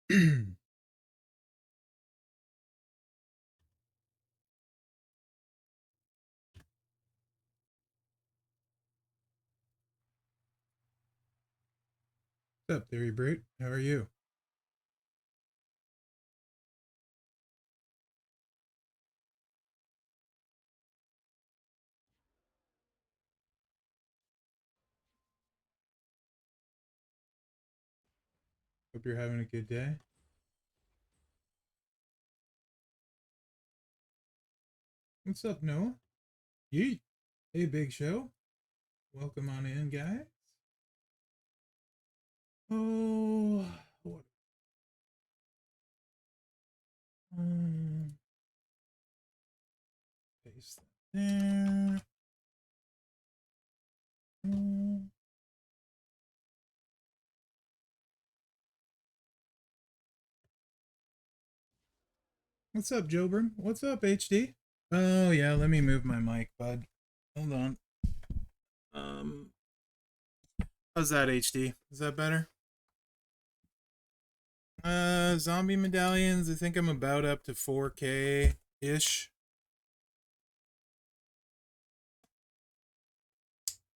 What's up, Theory Brute? How are you? Hope you're having a good day. What's up, Noah? Yeet. Hey, Big Show. Welcome on in, guys. Oh, what? Um, Paste that there. What's up, Jobrim? What's up, HD? Oh, yeah, let me move my mic, bud. Hold on. Um, how's that, HD? Is that better? Zombie medallions. I think I'm about up to 4K-ish.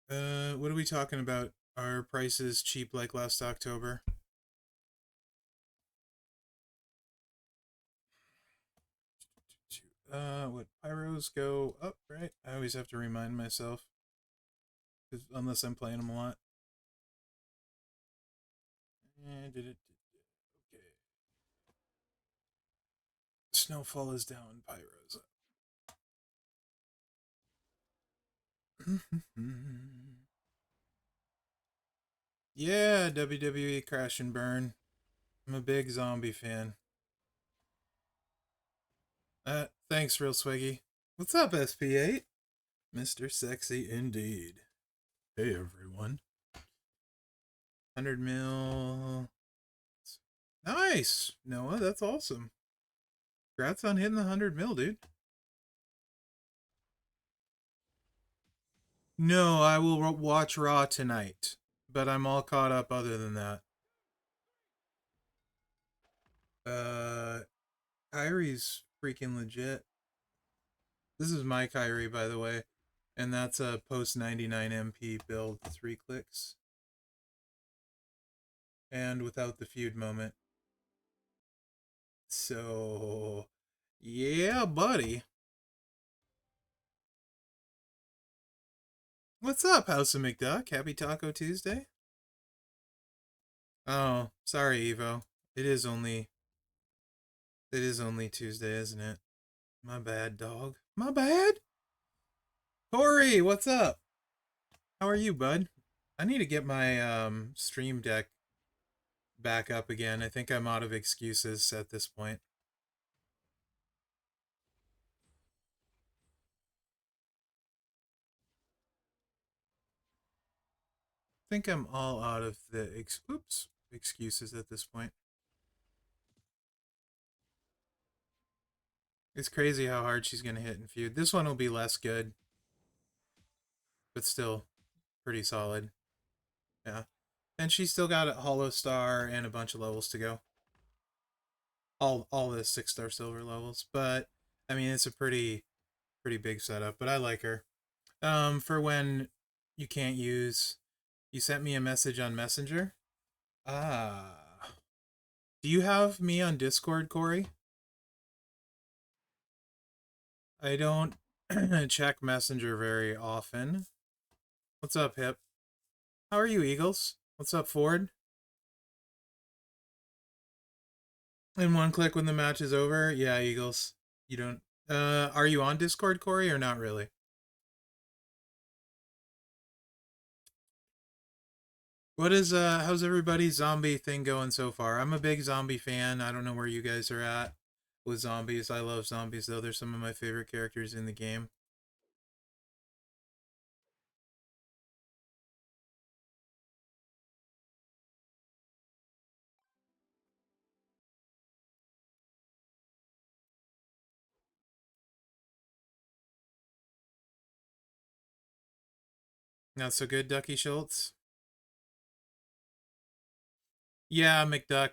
What are we talking about? Are prices cheap like last October? What pyros go up, right? I always have to remind myself, unless I'm playing them a lot. Did it? Okay. Snowfall is down, pyros up. Yeah, WWE Crash and Burn. I'm a big zombie fan. Thanks, Real Swiggy. What's up, SP8? Mr. Sexy indeed. Hey, everyone. 100 mil. Nice, Noah. That's awesome. Congrats on hitting the 100 mil, dude. No, I will watch Raw tonight, but I'm all caught up other than that. Kyrie's freaking legit. This is my Kyrie, by the way, and that's a post 99 MP build, 3 clicks. And without the feud moment. So, yeah, buddy. What's up, House of McDuck? Happy Taco Tuesday? Oh, sorry, Evo. It is only Tuesday, isn't it? My bad, dog. My bad. Corey, what's up? How are you, bud? I need to get my stream deck back up again. I think I'm out of excuses at this point. I think I'm all out of the excuses at this point. It's crazy how hard she's gonna hit in feud. This one will be less good, but still pretty solid. Yeah. And she's still got a Hollow Star and a bunch of levels to go. All the 6-star silver levels. But I mean it's a pretty big setup. But I like her. For when you can't use, you sent me a message on Messenger. Ah. Do you have me on Discord, Corey? I don't check Messenger very often. What's up, Hip? How are you, Eagles? What's up, Ford? In one click when the match is over? Yeah, Eagles. You don't... are you on Discord, Corey, or not really? What is, how's everybody's zombie thing going so far? I'm a big zombie fan. I don't know where you guys are at with zombies. I love zombies, though. They're some of my favorite characters in the game. Not so good, Ducky Schultz? Yeah, McDuck.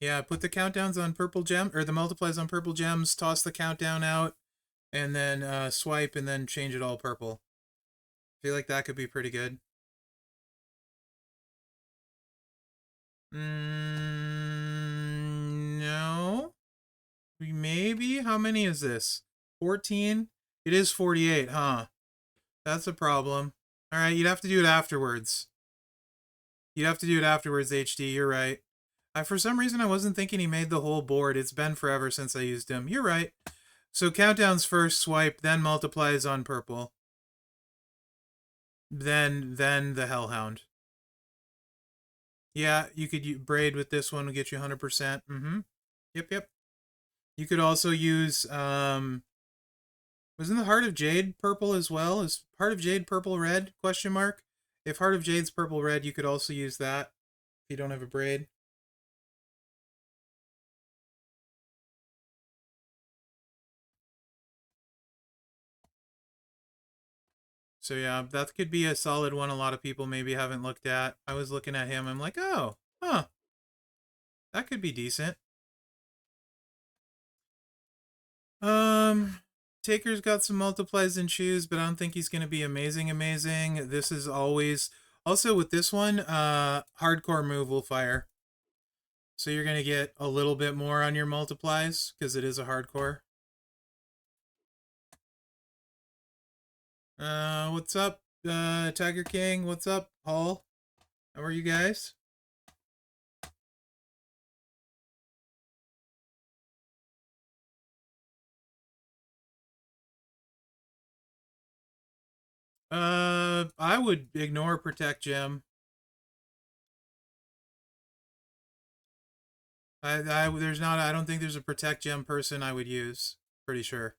Yeah, put the countdowns on purple gem, or the multiplies on purple gems, toss the countdown out, and then swipe, and then change it all purple. I feel like that could be pretty good. No. Maybe? How many is this? 14? It is 48, huh? That's a problem. Alright, you'd have to do it afterwards. You'd have to do it afterwards, HD, you're right. For some reason, I wasn't thinking he made the whole board. It's been forever since I used him. You're right. So countdowns first, swipe, then multiplies on purple. Then the Hellhound. Yeah, you could braid with this one to get you 100%. Yep. You could also use, wasn't the Heart of Jade purple as well? Is Heart of Jade purple red? Question mark. If Heart of Jade's purple red, you could also use that if you don't have a braid. So yeah, that could be a solid one a lot of people maybe haven't looked at. I was looking at him, I'm like, oh, huh, that could be decent. Taker's got some multiplies and choose, but I don't think he's going to be amazing. This is always... Also with this one, hardcore move will fire. So you're going to get a little bit more on your multiplies, because it is a hardcore. What's up, Tiger King? What's up, Hall? How are you guys? I would ignore Protect Gem. I don't think there's a Protect Gem person I would use. Pretty sure.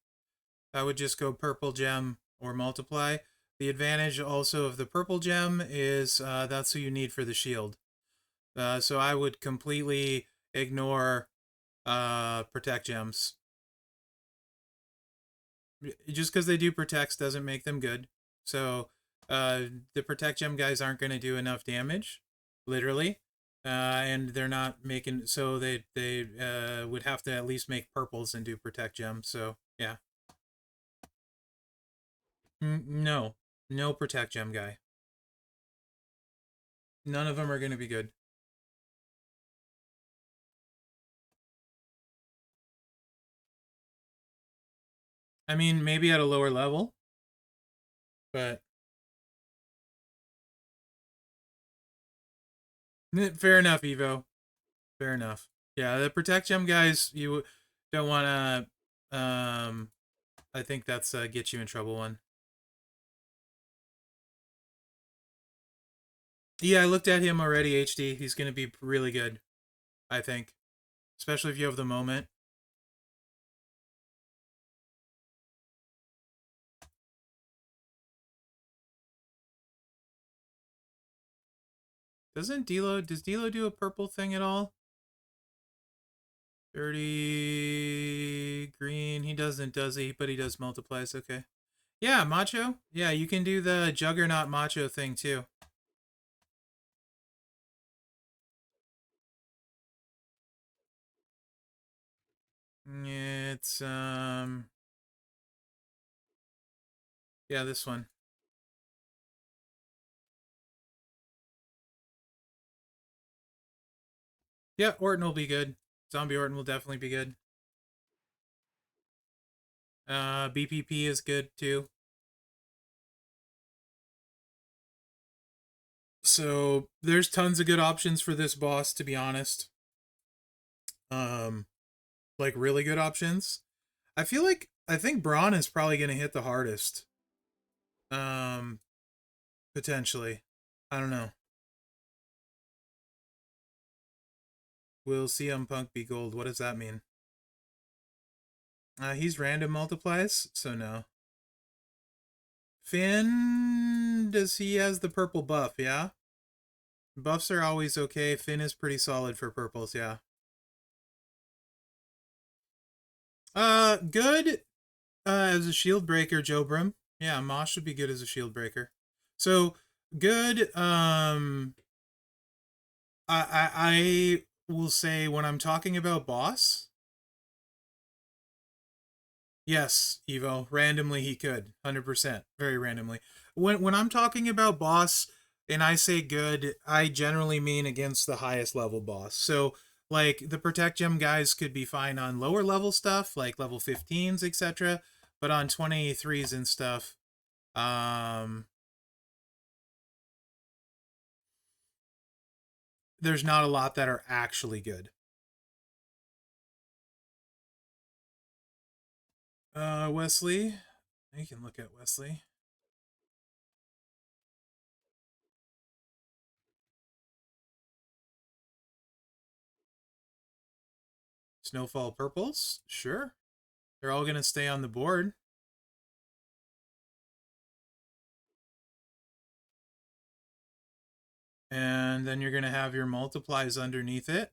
I would just go Purple Gem or Multiply. The advantage also of the Purple Gem is that's who you need for the shield. So I would completely ignore Protect Gems. Just because they do protects doesn't make them good. So the Protect Gem guys aren't going to do enough damage, literally. And they're not making... So they would have to at least make purples and do Protect Gem. So, yeah. No. No Protect Gem guy. None of them are going to be good. I mean, maybe at a lower level. But... Fair enough, Evo. Fair enough. Yeah, the Protect Gem guys, you don't want to... I think that's a get you in trouble one. Yeah, I looked at him already, HD. He's going to be really good, I think. Especially if you have the moment. Does Dilo do a purple thing at all? 30 green. He doesn't, does he? But he does multiplies. Okay. Yeah, Macho. Yeah, you can do the Juggernaut Macho thing too. It's yeah, this one. Yeah, Orton will be good. Zombie Orton will definitely be good. BPP is good too. So there's tons of good options for this boss, to be honest. Like really good options. I think Braun is probably gonna hit the hardest. Potentially. I don't know. Will CM Punk be gold? What does that mean? He's random multiplies, so no. Finn, does he has the purple buff, yeah? Buffs are always okay. Finn is pretty solid for purples, yeah. Good as a shield breaker, Joe Brim. Yeah, Mosh would be good as a shield breaker. So, good, I will say when I'm talking about boss, yes, Evo, randomly he could, 100%, very randomly. When I'm talking about boss and I say good, I generally mean against the highest level boss. So like the protect gem guys could be fine on lower level stuff, like level 15s, etc. But on 23s and stuff, um, there's not a lot that are actually good. Wesley, you can look at Wesley. Snowfall purples, sure. They're all gonna stay on the board. And then you're gonna have your multiplies underneath it.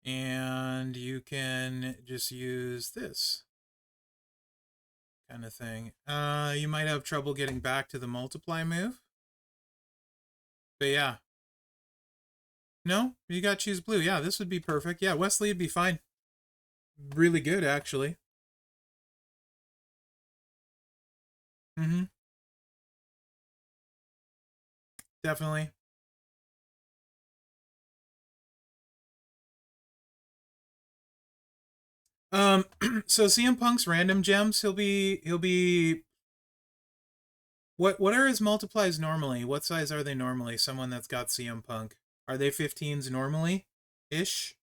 And you can just use this kind of thing. You might have trouble getting back to the multiply move. But yeah. No, you got choose blue. Yeah, this would be perfect. Yeah, Wesley would be fine. Really good, actually. Mm-hmm. Definitely. Um, so CM Punk's random gems, he'll be what are his multiplies normally? What size are they normally? Someone that's got CM Punk. Are they 15s normally? Ish?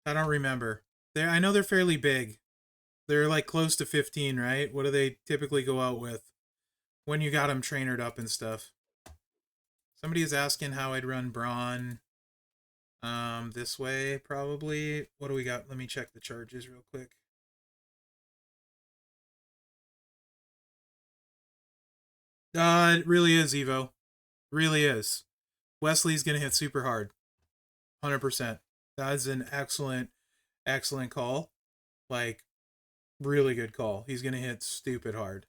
I don't remember. I know they're fairly big. They're like close to 15, right? What do they typically go out with when you got them trainered up and stuff? Somebody is asking how I'd run Braun this way probably. What do we got? Let me check the charges real quick. It really is, Evo. Really is. Wesley's going to hit super hard. 100%. That is an excellent, excellent call. Like, really good call. He's going to hit stupid hard.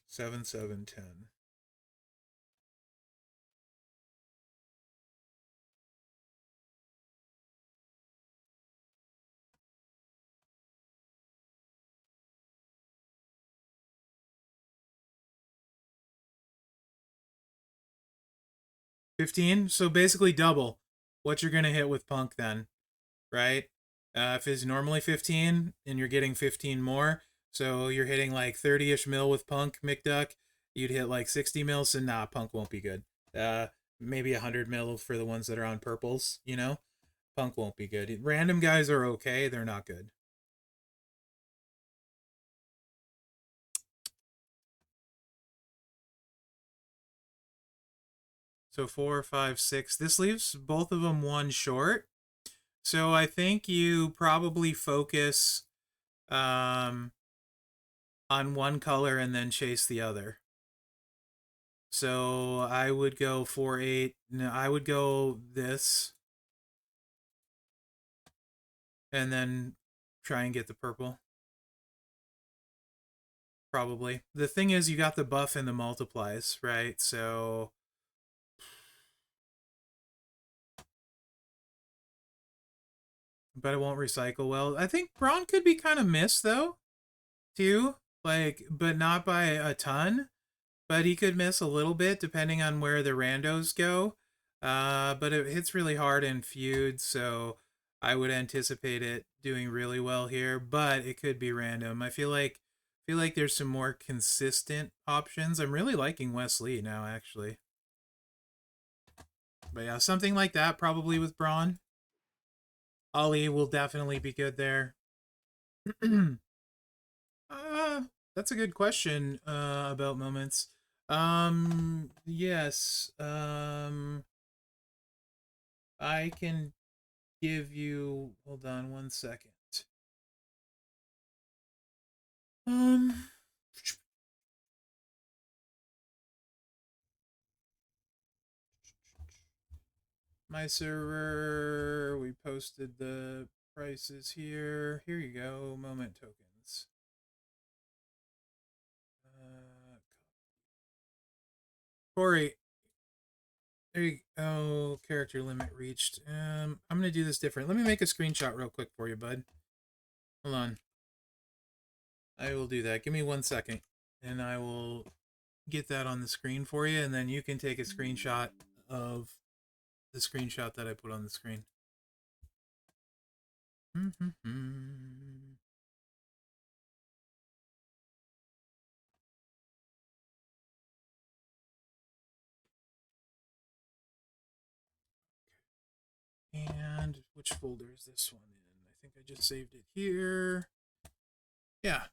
7, 7, 10. 15. So basically double what you're going to hit with Punk then, right? If it's normally 15 and you're getting 15 more, so you're hitting like 30-ish mil with Punk McDuck, you'd hit like 60 mil, so nah, Punk won't be good. Maybe 100 mil for the ones that are on purples, you know? Punk won't be good. Random guys are okay, they're not good. So 4, 5, 6. This leaves both of them one short. So I think you probably focus um, on one color and then chase the other. So I would go 4, 8. No, I would go this and then try and get the purple. Probably. The thing is, you got the buff and the multiplies, right? So, but it won't recycle well. I think Braun could be kind of missed though, too. Like, but not by a ton. But he could miss a little bit depending on where the randos go. But it hits really hard in feud, so I would anticipate it doing really well here. But it could be random. I feel like there's some more consistent options. I'm really liking Wesley now, actually. But yeah, something like that probably with Braun. Ali will definitely be good there. uh, that's a good question about moments. Yes. I can give you. Hold on 1 second. Um, my server. We posted the prices here. Here you go. Moment tokens. Corey, there you go. Oh, character limit reached. I'm gonna do this different. Let me make a screenshot real quick for you, bud. Hold on. I will do that. Give me 1 second, and I will get that on the screen for you, and then you can take a screenshot of the screenshot that I put on the screen. And which folder is this one in? I think I just saved it here. Yeah.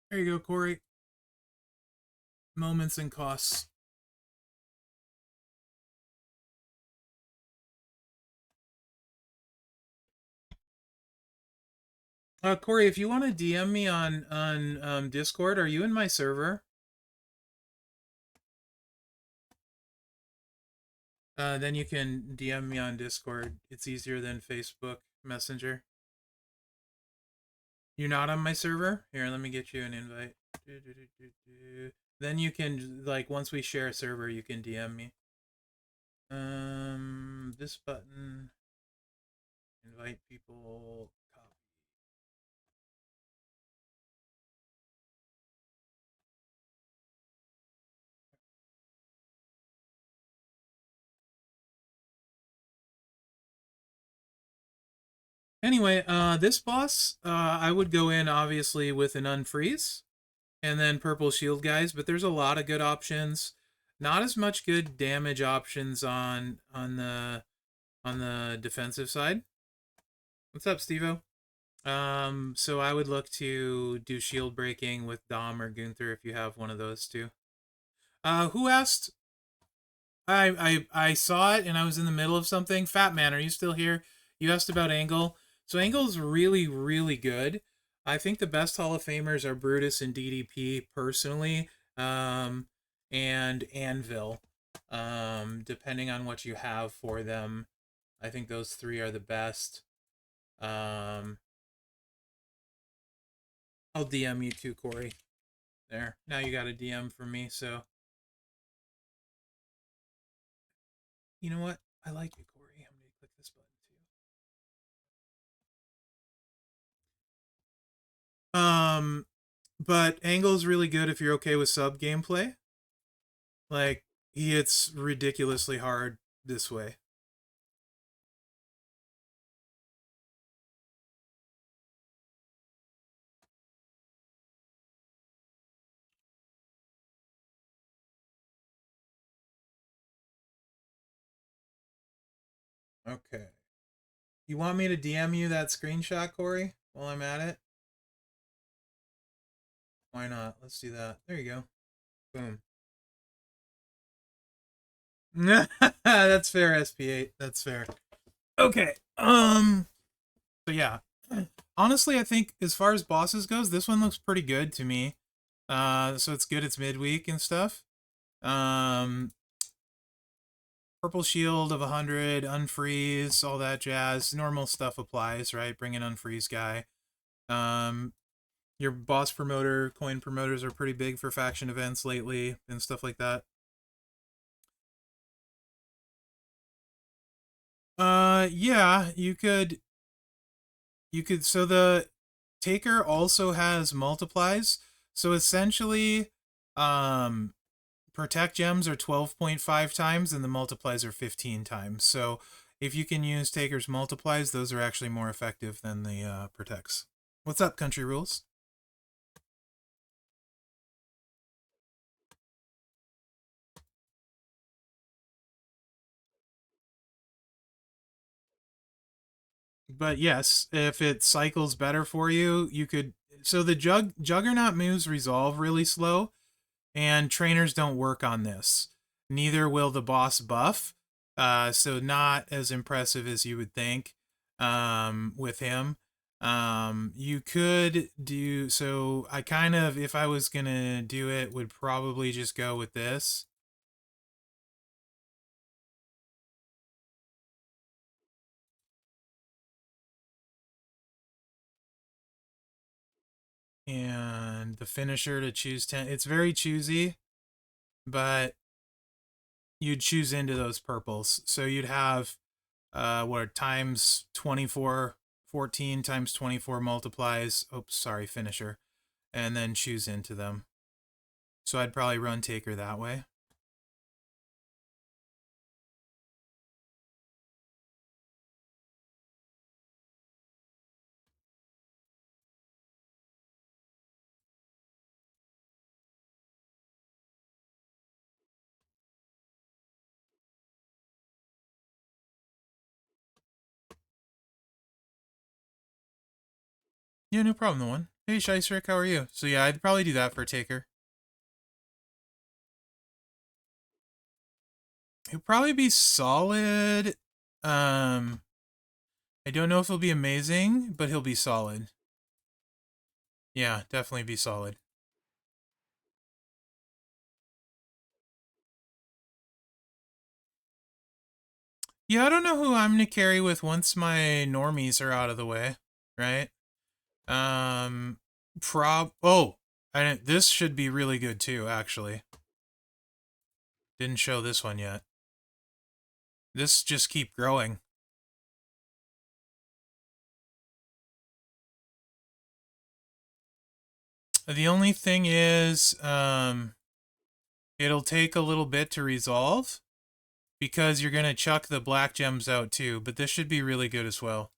There you go, Corey. Moments and costs. Corey, if you want to DM me on Discord, are you in my server? Then you can DM me on Discord. It's easier than Facebook Messenger. You're not on my server? Here, let me get you an invite. Then you can, like, once we share a server, you can DM me. This button, invite people, copy. Anyway, this boss, I would go in obviously with an unfreeze and then purple shield guys, but there's a lot of good options. Not as much good damage options on the defensive side. What's up, Stevo? So I would look to do shield breaking with Dom or Gunther if you have one of those two. Who asked? I saw it and I was in the middle of something. Fat Man, are you still here? You asked about Angle. So Angle's really, really good. I think the best Hall of Famers are Brutus and DDP personally, and Anvil. Depending on what you have for them, I think those three are the best. Um, I'll DM you too, Corey. There. Now you got a DM from me, so you know what? I like you, Corey. I'm gonna click this button too. But Angle's really good if you're okay with sub gameplay. Like, he hits ridiculously hard this way. Okay. You want me to DM you that screenshot, Corey, while I'm at it? Why not? Let's do that. There you go. Boom. That's fair, SP8. That's fair. Okay. So yeah. Honestly, I think as far as bosses goes, this one looks pretty good to me. So it's good it's midweek and stuff. Um Purple shield of 100, unfreeze, all that jazz. Normal stuff applies, right? Bring an unfreeze guy. Um your boss promoter, coin promoters are pretty big for faction events lately and stuff like that. Yeah, you could so the taker also has multiplies. So essentially, um protect gems are 12.5 times and the multiplies are 15 times. So if you can use taker's multiplies, those are actually more effective than the protects. What's up, Country Rules? But yes, if it cycles better for you, you could. So the Juggernaut moves resolve really slow, and trainers don't work on this. Neither will the boss buff. So not as impressive as you would think with him. You could do so. I kind of, if I was gonna do it, would probably just go with this. And the finisher to choose 10. It's very choosy. but you'd choose into those purples. So you'd have what times 24, 14 times 24 multiplies. Oops, sorry, finisher, and then choose into them. So I'd probably run Taker that way. Yeah, no problem, the one. Hey, Scheisserick, how are you? So yeah, I'd probably do that for Taker. He'll probably be solid. I don't know if he'll be amazing, but he'll be solid. Yeah, definitely be solid. Yeah, I don't know who I'm gonna carry with once my normies are out of the way, right? Um, oh, this should be really good too, actually. Didn't show this one yet. This just keep growing. The only thing is, it'll take a little bit to resolve because you're gonna chuck the black gems out too, but this should be really good as well.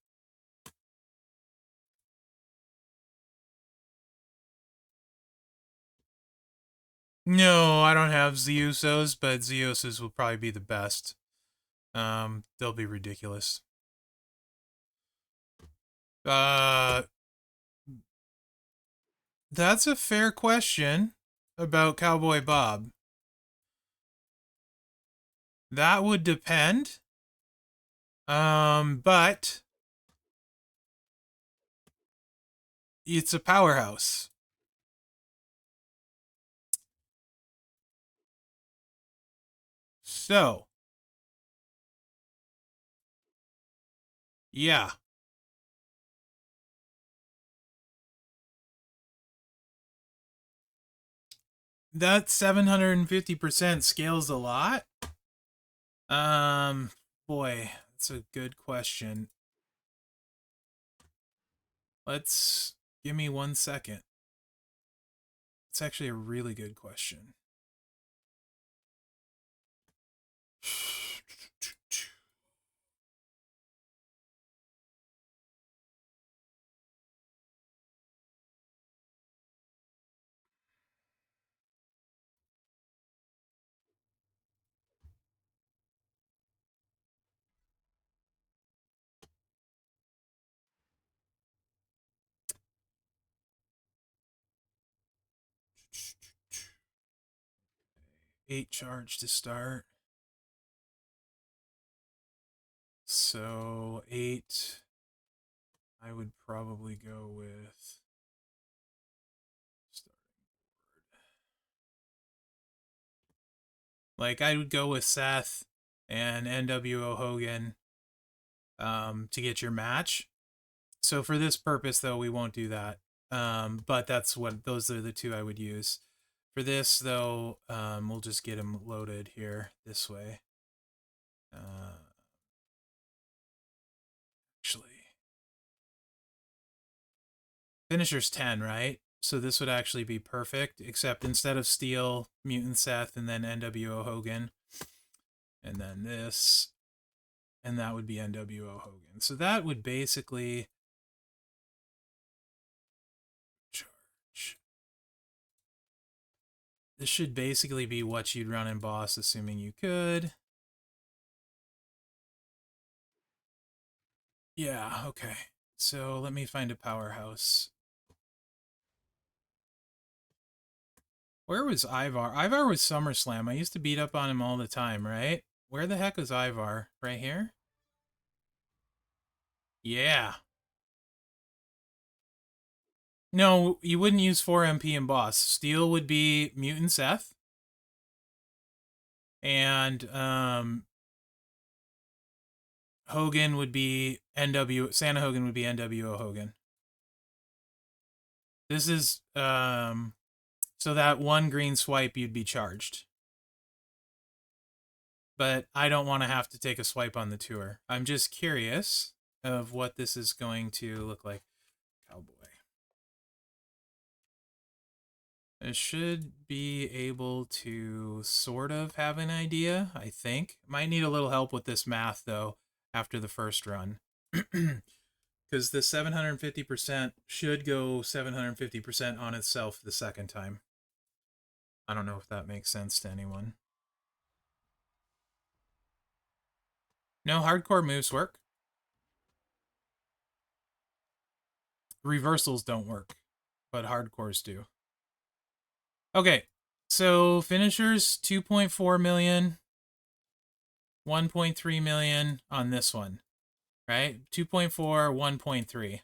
No, I don't have Zeusos, but Zeoses will probably be the best. They'll be ridiculous. That's a fair question about Cowboy Bob. That would depend. But it's a powerhouse. So, yeah. That 750% scales a lot. Boy, that's a good question. Let's give me 1 second. It's actually a really good question. Eight charge to start. So 8. I would probably go with starting board. Like I would go with Seth and NWO Hogan to get your match. So for this purpose, though, we won't do that. But those are the two I would use. For this, though, we'll just get him loaded here this way. Actually, finisher's 10, right? So this would actually be perfect, except instead of Steel, Mutant Seth, and then NWO Hogan, and then this, and that would be NWO Hogan. So that would basically charge. This should basically be what you'd run in Boss, assuming you could. Yeah, okay. So let me find a powerhouse. Where was Ivar? Ivar was SummerSlam. I used to beat up on him all the time, right? Where the heck was Ivar? Right here? Yeah. No, you wouldn't use 4MP in Boss. Steel would be Mutant Seth. And Hogan would be Santa Hogan would be NWO Hogan. This is so that one green swipe you'd be charged. but I don't want to have to take a swipe on the tour. I'm just curious of what this is going to look like. Cowboy. I should be able to sort of have an idea, I think. Might need a little help with this math, though, after the first run. Because the 750% should go 750% on itself the second time. I don't know if that makes sense to anyone. No, hardcore moves work. Reversals don't work, but hardcores do. Okay, so finishers 2.4 million, 1.3 million on this one, right? 2.4, 1.3.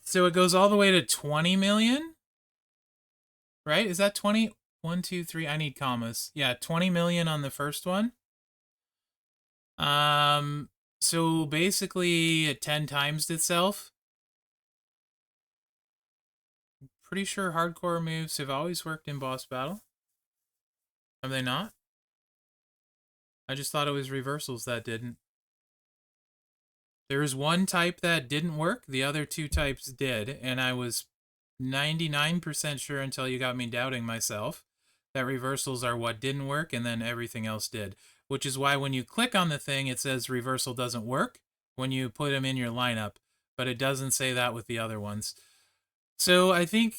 So it goes all the way to 20 million, right? Is that 20? 1, 2, 3. I need commas. Yeah, 20 million on the first one. So basically it 10 times itself. Pretty sure hardcore moves have always worked in boss battle. Have they not? I just thought it was reversals that didn't. There was one type that didn't work, the other two types did, and I was 99% sure until you got me doubting myself that reversals are what didn't work and then everything else did. Which is why when you click on the thing, it says reversal doesn't work when you put them in your lineup, but it doesn't say that with the other ones. So I think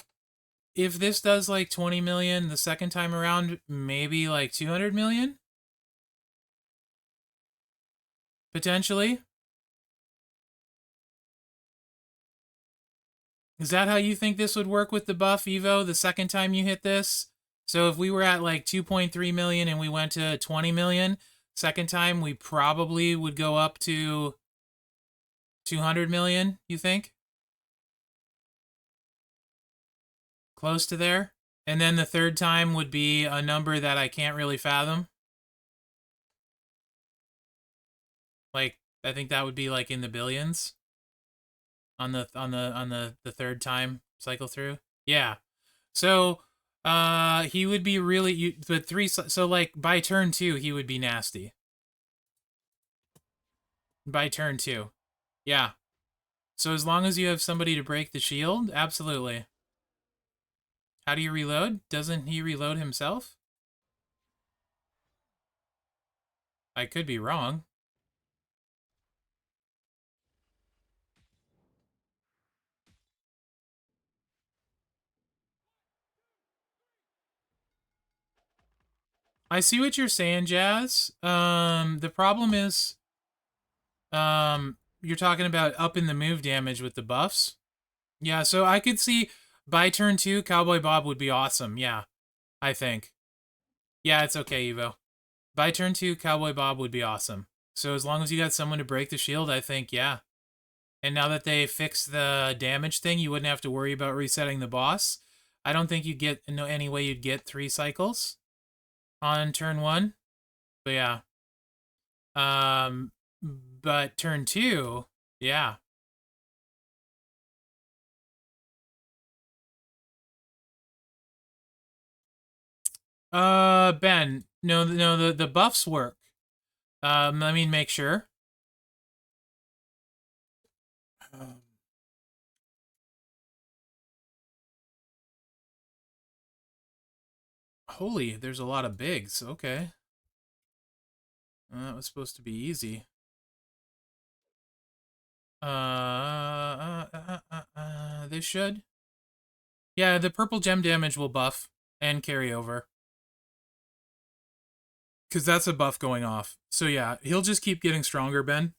if this does like 20 million the second time around, maybe like 200 million? Potentially? Is that how you think this would work with the buff, Evo, the second time you hit this? So if we were at like 2.3 million and we went to 20 million, second time we probably would go up to 200 million, you think? Close to there? And then the third time would be a number that I can't really fathom. Like, I think that would be like in the billions on the third time cycle through. Yeah. So he would be really but so like by turn 2 he would be nasty. By turn 2. Yeah. So as long as you have somebody to break the shield, absolutely. How do you reload? Doesn't he reload himself? I could be wrong. I see what you're saying, Jazz. The problem is you're talking about up in the move damage with the buffs. Yeah, so I could see by turn 2 Cowboy Bob would be awesome. Yeah, I think. Yeah, it's okay, Evo. By turn 2 Cowboy Bob would be awesome. So as long as you got someone to break the shield, I think, yeah. And now that they fixed the damage thing, you wouldn't have to worry about resetting the boss. I don't think you'd get any way you'd get 3 cycles on turn 1. But yeah. But turn 2, yeah. Ben, no, the buffs work. Let me make sure. Holy, there's a lot of bigs. Okay. That was supposed to be easy. They should. Yeah, the purple gem damage will buff and carry over. Because that's a buff going off. So yeah, he'll just keep getting stronger, Ben.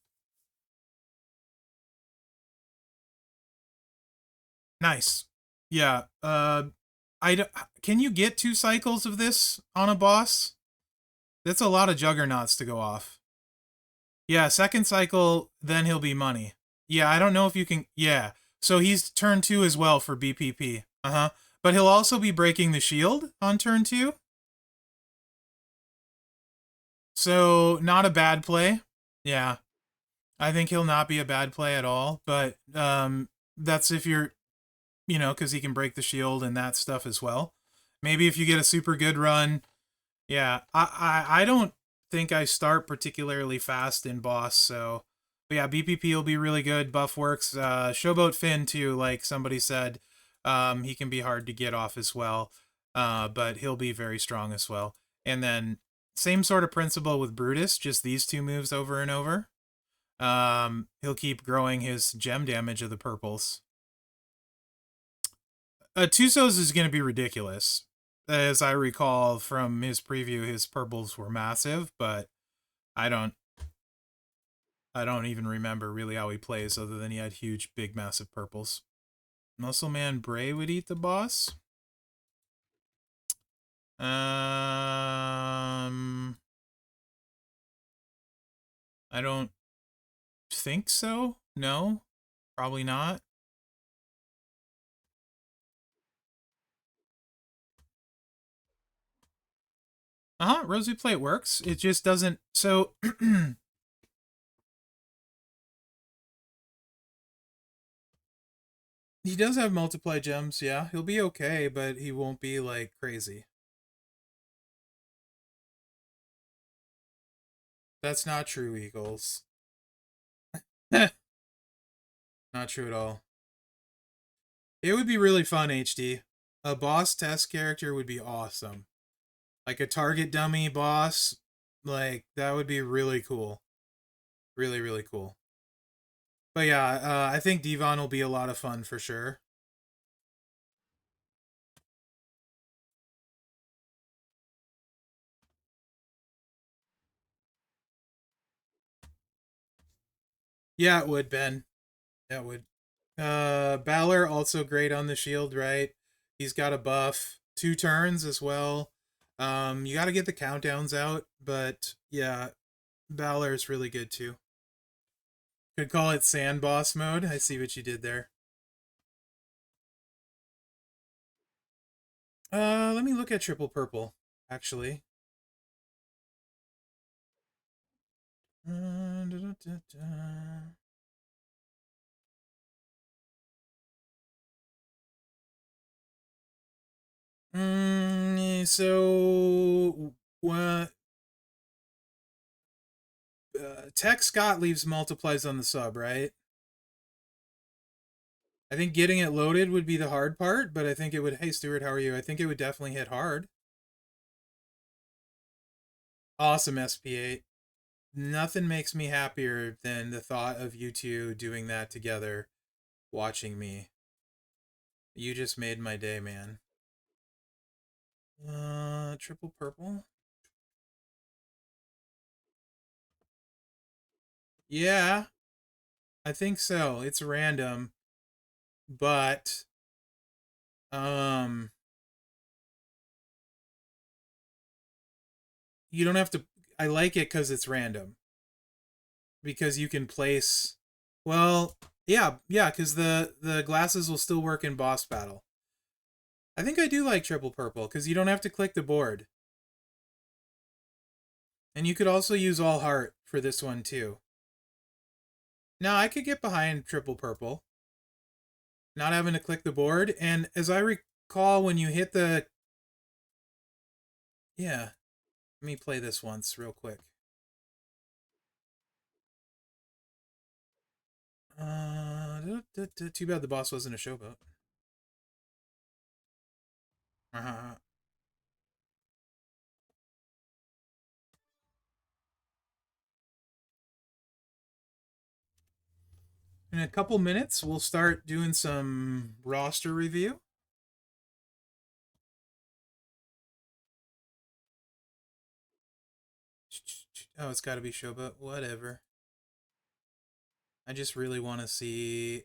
Nice. Yeah. Can you get 2 cycles of this on a boss? That's a lot of juggernauts to go off. Yeah, second cycle, then he'll be money. Yeah, I don't know if you can... Yeah. So he's turn 2 as well for BPP. Uh-huh. But he'll also be breaking the shield on turn 2. So, not a bad play. Yeah. I think he'll not be a bad play at all, but that's if you're, because he can break the shield and that stuff as well. Maybe if you get a super good run, yeah. I don't think I start particularly fast in boss, so but yeah, BPP will be really good. Buff works. Showboat Finn too, like somebody said, he can be hard to get off as well, but he'll be very strong as well. And then same sort of principle with Brutus, just these two moves over and over. He'll keep growing his gem damage of the purples. Tusos is going to be ridiculous. As I recall from his preview, his purples were massive, but I don't I don't even remember really how he plays other than he had huge, big, massive purples. Muscle Man Bray would eat the boss. I don't think so. No, probably not. Rosy Plate works. It just doesn't. So he does have multiply gems. Yeah, he'll be okay, but he won't be like crazy. That's not true, Eagles. Not true at all. It would be really fun, HD. A boss test character would be awesome. Like a target dummy boss, like that would be really cool. Really, really cool. But yeah, I think Devon will be a lot of fun for sure. Yeah, it would, Ben. Yeah, it would. Balor also great on the shield, right? He's got a buff, 2 turns as well. You got to get the countdowns out, but yeah, Balor's really good too. Could call it sand boss mode. I see what you did there. Let me look at triple purple, actually. Da, da, da, da. So what? Tech Scott leaves multiplies on the sub, right? I think getting it loaded would be the hard part, but I think it would. Hey, Stuart, how are you? I think it would definitely hit hard. Awesome, SP8. Nothing makes me happier than the thought of you two doing that together, watching me. You just made my day, man. Triple purple. Yeah, I think so. It's random, but um, you don't have to. I like it because it's random. Because you can place. Well, yeah, because the glasses will still work in boss battle. I think I do like triple purple because you don't have to click the board, and you could also use all heart for this one too. Now I could get behind triple purple, not having to click the board, and as I recall, when you hit the yeah, let me play this once real quick. Too bad the boss wasn't a showboat. In a couple minutes, we'll start doing some roster review. Oh, it's got to be showboat. Whatever. I just really want to see.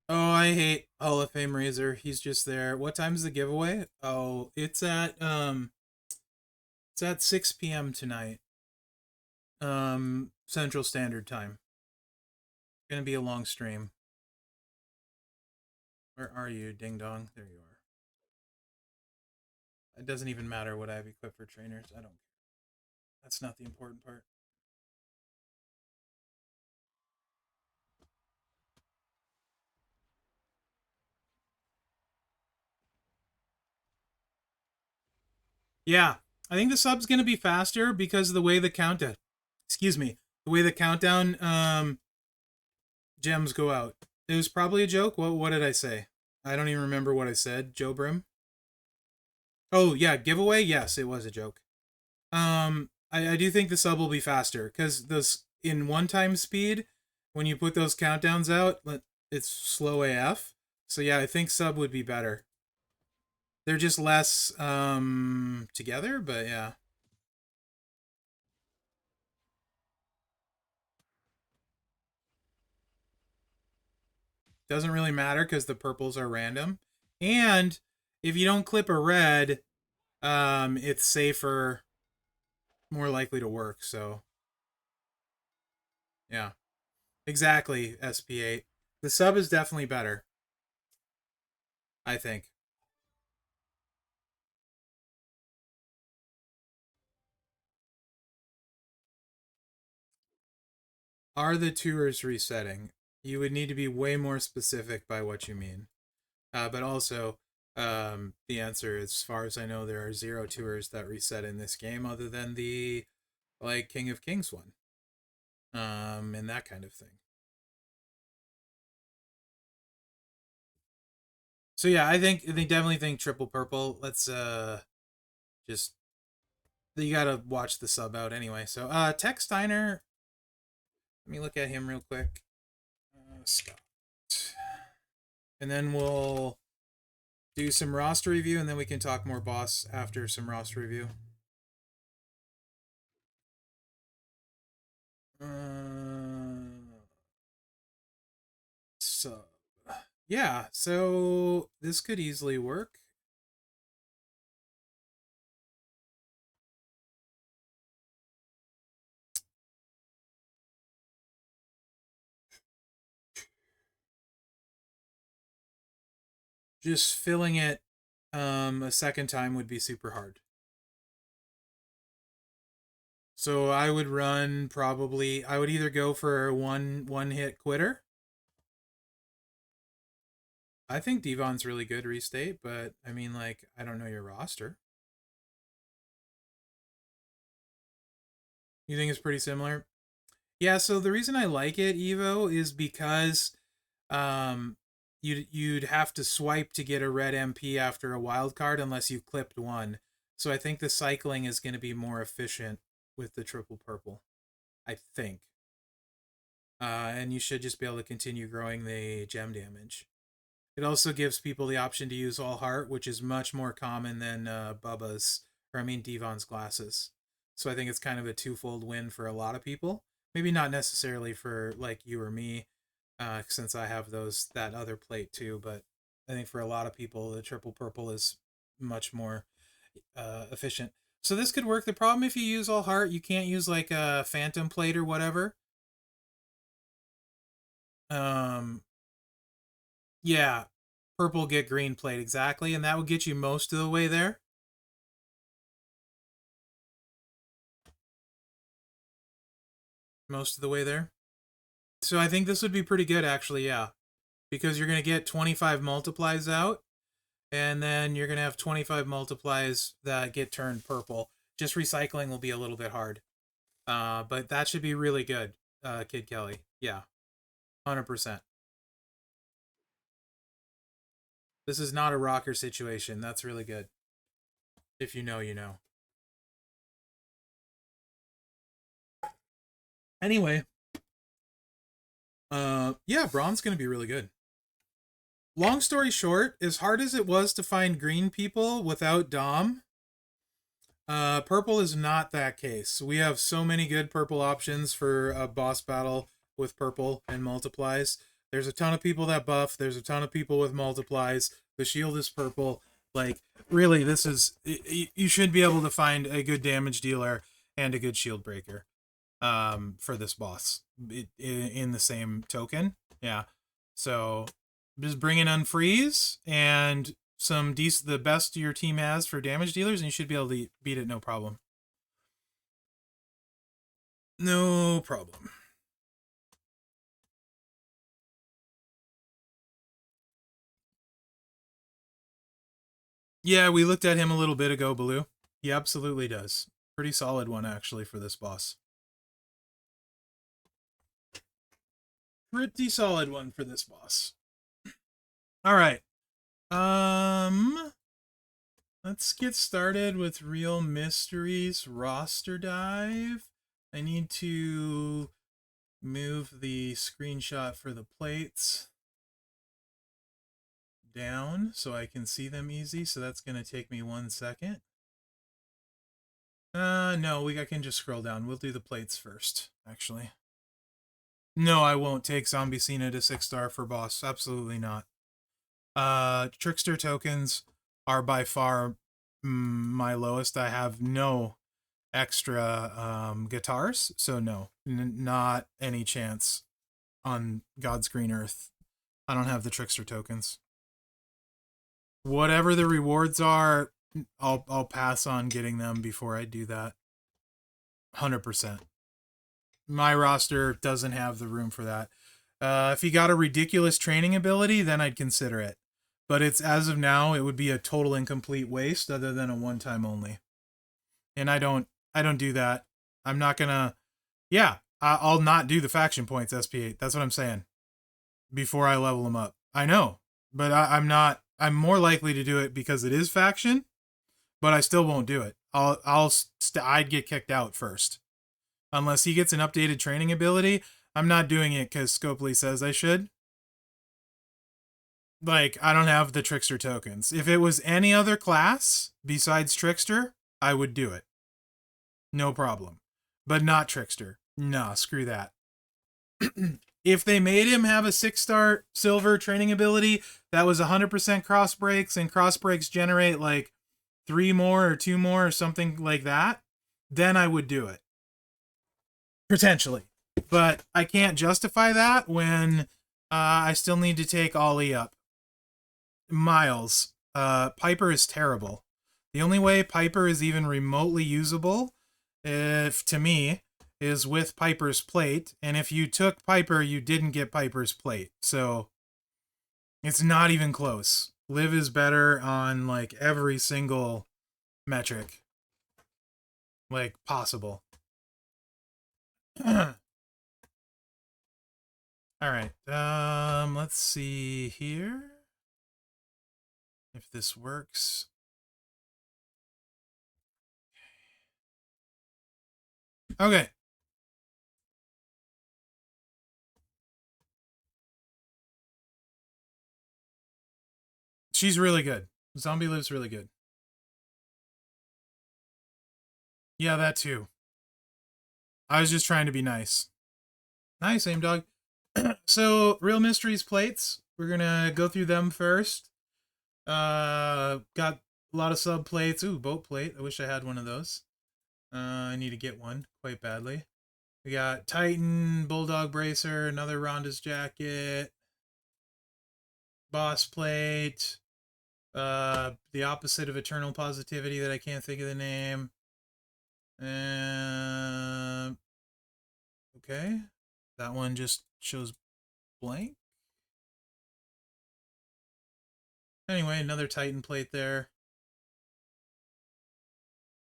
Oh, I hate Hall of Fame Razor. He's just there. What time's the giveaway? Oh, it's at 6 p.m. tonight. Central Standard Time. Gonna be a long stream. Where are you, Ding Dong? There you are. It doesn't even matter what I have equipped for trainers. I don't care. That's not the important part. Yeah, I think the sub's gonna be faster because of the way the countdown. Excuse me, the way the countdown gems go out. It was probably a joke. What did I say? I don't even remember what I said. Joe Brim. Oh yeah, giveaway. Yes, it was a joke. I do think the sub will be faster because those in one time speed when you put those countdowns out, it's slow AF. So yeah, I think sub would be better. They're just less together, but yeah. Doesn't really matter because the purples are random. And if you don't clip a red, it's safer, more likely to work. So yeah. Exactly, SP8. The sub is definitely better, I think. Are the tours resetting? You would need to be way more specific by what you mean. But also, the answer, as far as I know, there are 0 tours that reset in this game other than the like King of Kings one. And that kind of thing. So yeah, they definitely think triple purple. Let's just you gotta watch the sub out anyway. So Tech Steiner, let me look at him real quick. Scott. And then we'll do some roster review, and then we can talk more boss after some roster review. So, yeah, so this could easily work. Just filling it a second time would be super hard. So I would run probably I would either go for one hit quitter. I think Devon's really good restate, but I mean like I don't know your roster. You think it's pretty similar? Yeah, so the reason I like it, Evo, is because um you'd have to swipe to get a red MP after a wild card unless you clipped one. So I think the cycling is going to be more efficient with the triple purple. I think. And you should just be able to continue growing the gem damage. It also gives people the option to use all heart, which is much more common than Bubba's, or I mean Devon's glasses. So I think it's kind of a twofold win for a lot of people. Maybe not necessarily for like you or me, since I have that other plate too. But I think for a lot of people, the triple purple is much more efficient. So this could work. The problem if you use all heart, you can't use like a phantom plate or whatever. Um, yeah, purple get green plate exactly, and that would get you most of the way there. Most of the way there. So I think this would be pretty good actually, yeah. Because you're going to get 25 multiplies out, and then you're going to have 25 multiplies that get turned purple. Just recycling will be a little bit hard. But that should be really good, Kid Kelly. Yeah, 100%. This is not a rocker situation. That's really good. If you know, you know. Anyway, yeah, bronze going to be really good. Long story short, as hard as it was to find green people without Dom, purple is not that case. We have so many good purple options for a boss battle with purple and multiplies. There's a ton of people that buff. There's a ton of people with multiplies. The shield is purple. Like, really, this is... You should be able to find a good damage dealer and a good shield breaker for this boss in the same token. Yeah. So, just bring in Unfreeze, and the best your team has for damage dealers, and you should be able to beat it no problem. No problem. Yeah, we looked at him a little bit ago, Baloo. He absolutely does. Pretty solid one, actually, for this boss. Pretty solid one for this boss. All right. Let's get started with Real Mysteries roster dive. I need to move the screenshot for the plates down so I can see them easy. So that's going to take me 1 second. No, I can just scroll down. We'll do the plates first, actually. No, I won't take Zombie Cena to 6-star for boss. Absolutely not. Trickster tokens are by far my lowest. I have no extra guitars, so no, not any chance on God's green earth. I don't have the Trickster tokens. Whatever the rewards are, I'll pass on getting them before I do that. 100%. My roster doesn't have the room for that. If he got a ridiculous training ability, then I'd consider it. But it's, as of now, it would be a total incomplete waste other than a one-time only. And I don't do that. I'm not gonna. Yeah, I'll not do the faction points SP8. That's what I'm saying. Before I level them up, I know, but I'm not. I'm more likely to do it because it is faction, but I still won't do it. I'd get kicked out first, unless he gets an updated training ability. I'm not doing it because Scopely says I should. Like, I don't have the Trickster tokens. If it was any other class besides Trickster, I would do it. No problem. But not Trickster. Nah, screw that. If they made him have a 6-star silver training ability that was 100% cross breaks, and cross breaks generate like 3 more or 2 more or something like that, then I would do it. Potentially. But I can't justify that when I still need to take Ollie up. Miles. Piper is terrible. The only way Piper is even remotely usable, to me, is with Piper's plate. And if you took Piper, you didn't get Piper's plate. So it's not even close. Liv is better on like every single metric, like, possible. All right. Let's see here if this works. Okay. She's really good. Zombie Liv's really good. Yeah, that too. I was just trying to be nice. Nice, Aim Dog. So, Real Mysteries plates. We're gonna go through them first. Got a lot of sub plates. Ooh, boat plate. I wish I had one of those. I need to get one quite badly. We got Titan, Bulldog Bracer, another Ronda's jacket, Boss plate, the opposite of Eternal Positivity that I can't think of the name. Okay. That one just shows blank. Anyway, another Titan plate there.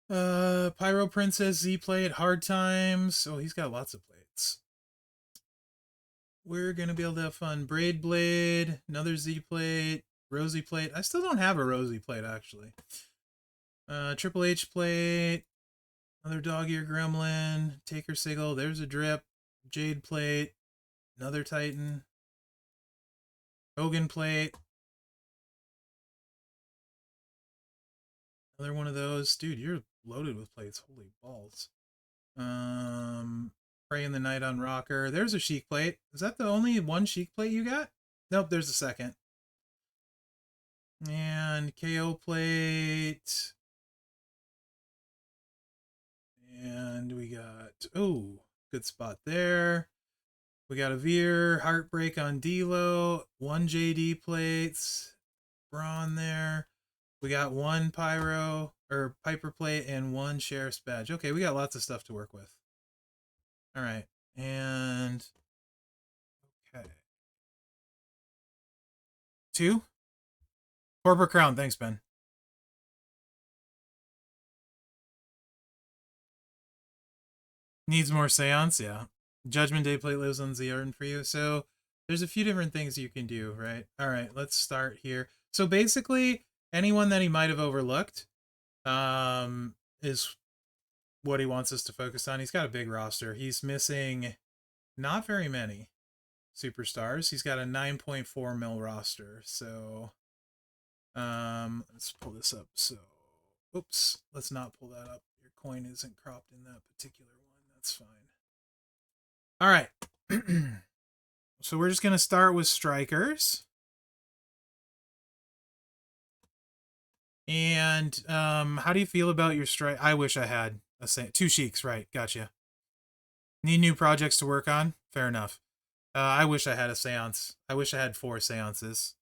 Pyro Princess Z plate, Hard Times. Oh, he's got lots of plates. We're gonna be able to have fun. Braid Blade, another Z plate, Rosy plate. I still don't have a Rosy plate, actually. Triple H plate, another Dog Ear Gremlin, Taker Sigil. There's a Drip, Jade plate, another Titan, Hogan plate, another one of those. Dude, you're loaded with plates. Holy balls. Pray in the Night on Rocker. There's a Sheik plate. Is that the only one Sheik plate you got? Nope, there's a second. And KO plate. And we got, oh, good spot there. We got a Veer, Heartbreak on D'Lo, 1 JD plates, brawn there. We got one pyro or piper plate and one sheriff's badge. Okay, we got lots of stuff to work with. All right, and okay, 2 corporate crown. Thanks, Ben. Needs more seance. Yeah, Judgment Day plate lives on Zierden for you. So there's a few different things you can do, right? All right, let's start here. So basically, anyone that he might have overlooked is what he wants us to focus on. He's got a big roster. He's missing not very many superstars. He's got a 9.4 mil roster. So let's pull this up. So oops, let's not pull that up. Your coin isn't cropped in that particular one. That's fine. All right. So we're just going to start with strikers. And how do you feel about your strike? I wish I had a 2 sheiks, right? Gotcha. Need new projects to work on? Fair enough. I wish I had a seance. I wish I had 4 seances.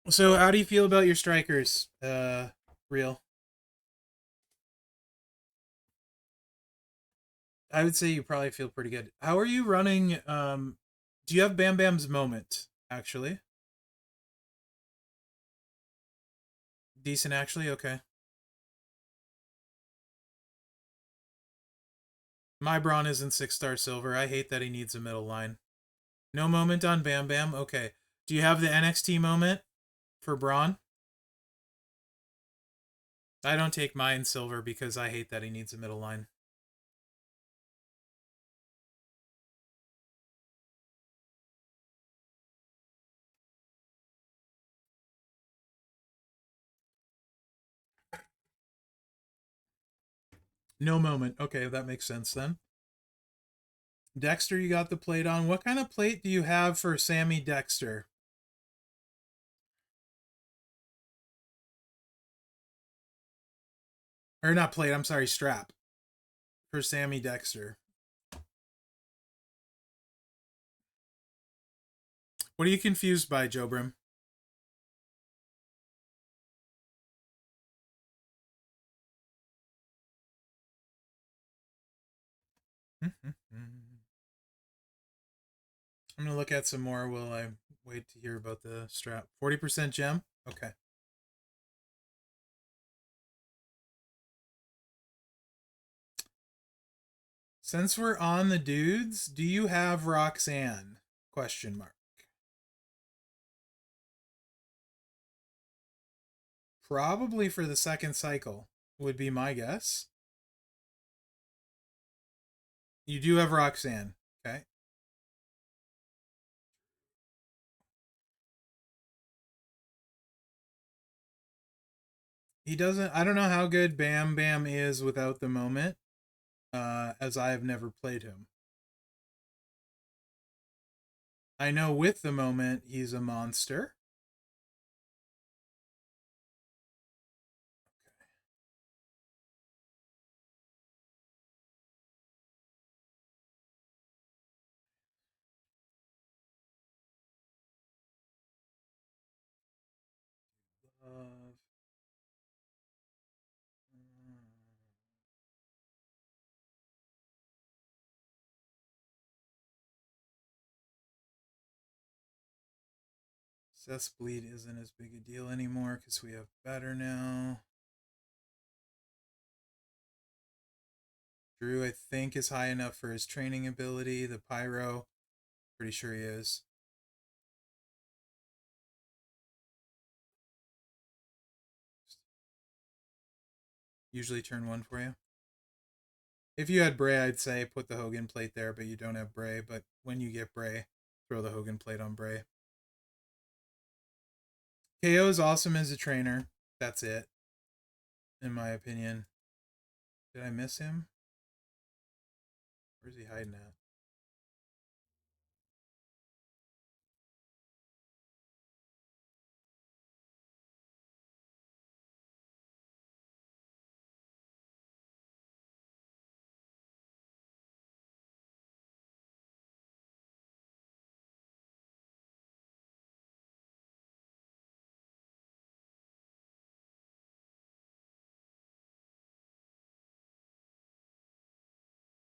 So how do you feel about your strikers, Real? I would say you probably feel pretty good. How are you running? Do you have Bam Bam's moment, actually? Decent, actually? Okay. My Braun isn't 6-star silver. I hate that he needs a middle line. No moment on Bam Bam? Okay. Do you have the NXT moment for Braun? I don't take mine silver because I hate that he needs a middle line. No moment. Okay, that makes sense then. Dexter, you got the plate on. What kind of plate do you have for Sammy Dexter? Or not plate, I'm sorry, strap. For Sammy Dexter. What are you confused by, Joe Brim? I'm going to look at some more while I wait to hear about the strap. 40% gem? Okay. Since we're on the dudes, do you have Roxanne? Question mark. Probably for the second cycle, would be my guess. You do have Roxanne. Okay. He doesn't. I don't know how good Bam Bam is without the moment, as I have never played him. I know with the moment, he's a monster. Love. Bleed isn't as big a deal anymore because we have better now. Drew, I think, is high enough for his training ability. The Pyro, pretty sure he is. Usually turn 1 for you. If you had Bray, I'd say put the Hogan plate there, but you don't have Bray. But when you get Bray, throw the Hogan plate on Bray. KO is awesome as a trainer. That's it, in my opinion. Did I miss him? Where's he hiding at?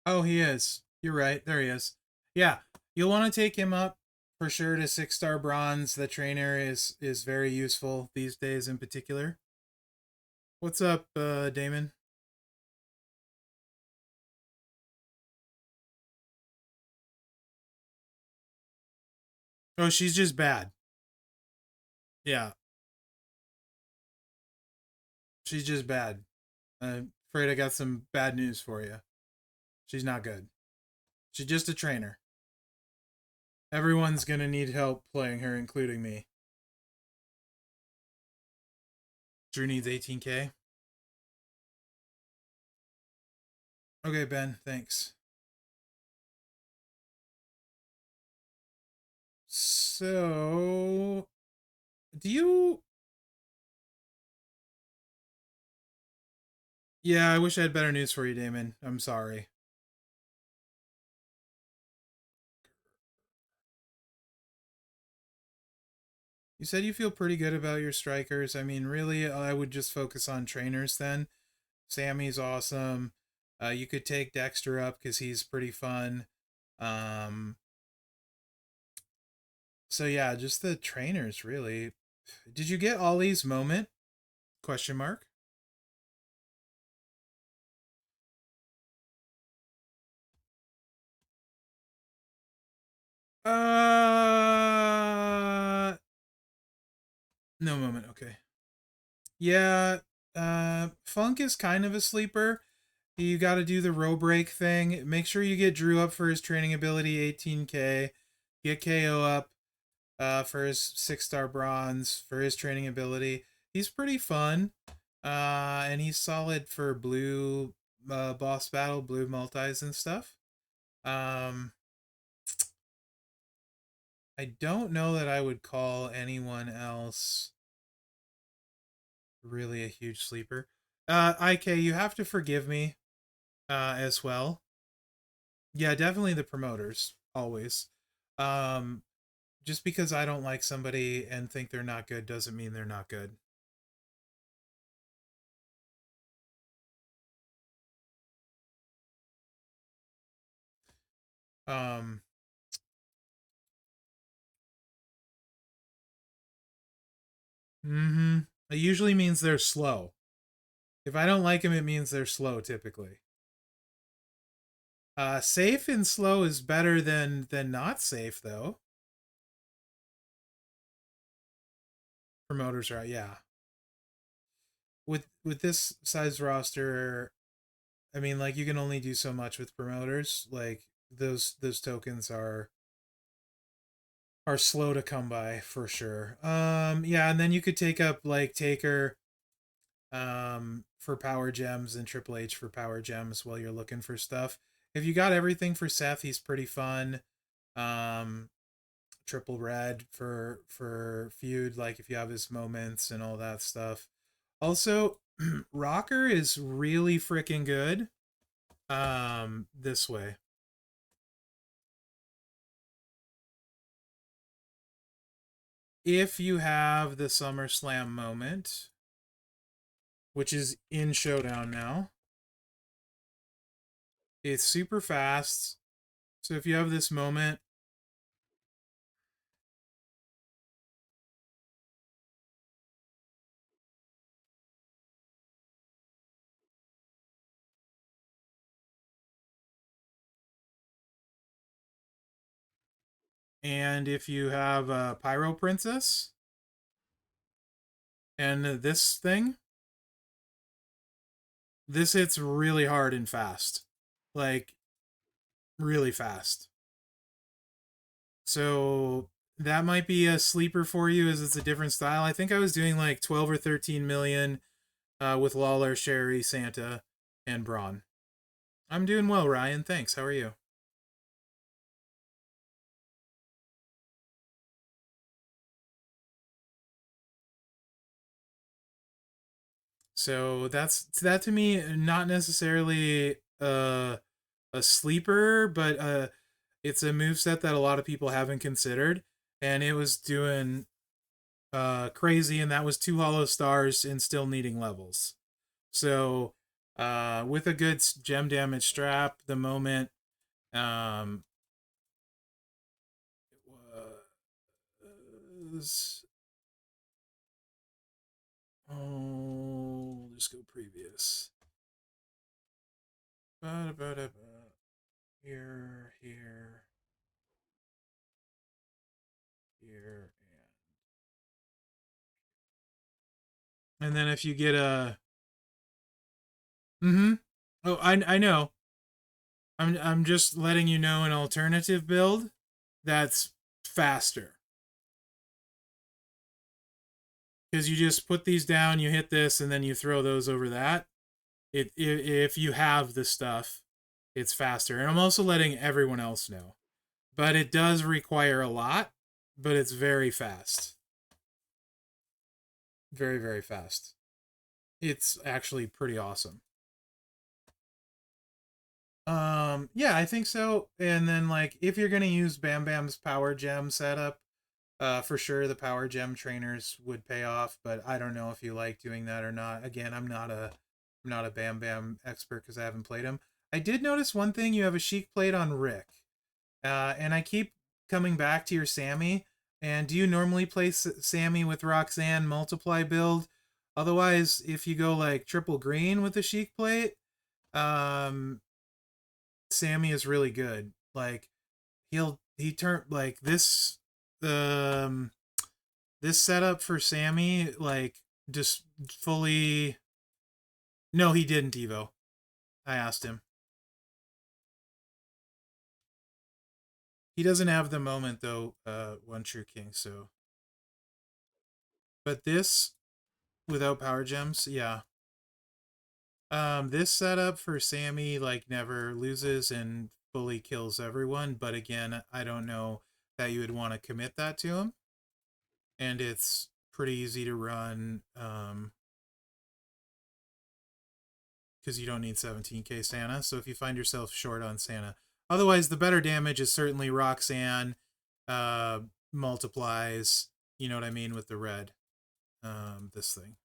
Oh, he is. You're right. There he is. Yeah, you'll want to take him up for sure to 6-star bronze. The trainer is very useful these days in particular. What's up, Damon? Oh, she's just bad. Yeah, she's just bad. I'm afraid I got some bad news for you. She's not good. She's just a trainer. Everyone's gonna need help playing her, including me. Drew needs 18k. Okay, Ben, thanks. So, do you? Yeah, I wish I had better news for you, Damon. I'm sorry. You said you feel pretty good about your strikers. I mean, really, I would just focus on trainers then. Sammy's awesome. You could take Dexter up because he's pretty fun. Um, so yeah, just the trainers really. Did you get Ollie's moment? Question mark. No moment. Okay. Yeah. Funk is kind of a sleeper. You got to do the row break thing. Make sure you get Drew up for his training ability 18k. Get KO up for his 6-star bronze for his training ability. He's pretty fun. And he's solid for blue boss battle, blue multis and stuff. Um, I don't know that I would call anyone else really a huge sleeper. IK, you have to forgive me as well. Yeah, definitely the promoters, always. Um, just because I don't like somebody and think they're not good doesn't mean they're not good. Um, mm-hmm. It usually means they're slow. If I don't like them, it means they're slow typically. Safe and slow is better than not safe though. Promoters are yeah. With this size roster, I mean like you can only do so much with promoters. Like those tokens are slow to come by for sure. Yeah, and then you could take up like Taker for power gems and Triple H for power gems while you're looking for stuff. If you got everything for Seth, he's pretty fun. Um Triple red for feud, like if you have his moments and all that stuff. Also, Rocker is really freaking good. This way. If you have the SummerSlam moment, which is in Showdown now, it's super fast. So if you have this moment, and if you have a Pyro Princess and this thing, this hits really hard and fast. Like, really fast. So that might be a sleeper for you as it's a different style. I think I was doing like 12 or 13 million with Lawler, Sherry, Santa, and Braun. I'm doing well, Ryan. Thanks. How are you? So that's that to me, not necessarily a sleeper, but it's a move set that a lot of people haven't considered, and it was doing crazy, and that was two hollow stars and still needing levels. So With a good gem damage strap, the moment it was just go previous. Here, here, here, and then if you get a, mm-hmm. Oh, I know. I'm just letting you know an alternative build that's faster. Because you just put these down, you hit this, and then you throw those over that. If you have the stuff, it's faster. And I'm also letting everyone else know. But it does require a lot, but it's very fast. Very, very fast. It's actually pretty awesome. Yeah, I think so. And then like if you're gonna use Bam Bam's power gem setup, for sure the power gem trainers would pay off, but I don't know if you like doing that or not. Again, I'm not a Bam Bam expert because I haven't played him. I did notice one thing: you have a Sheik plate on Rick, and I keep coming back to your Sammy. And do you normally play Sammy with Roxanne multiply build? Otherwise, if you go like triple green with the Sheik plate, um, Sammy is really good. Like he turned like um this setup for Sammy like just fully. No, he didn't Evo. I asked him. He doesn't have the moment though, One True King, so but this without power gems, yeah. This setup for Sammy like never loses and fully kills everyone, but again, I don't know that you would want to commit that to him. And it's pretty easy to run because you don't need 17k Santa. So if you find yourself short on Santa, otherwise the better damage is certainly Roxanne uh, multiplies. You know what I mean with the red. This thing.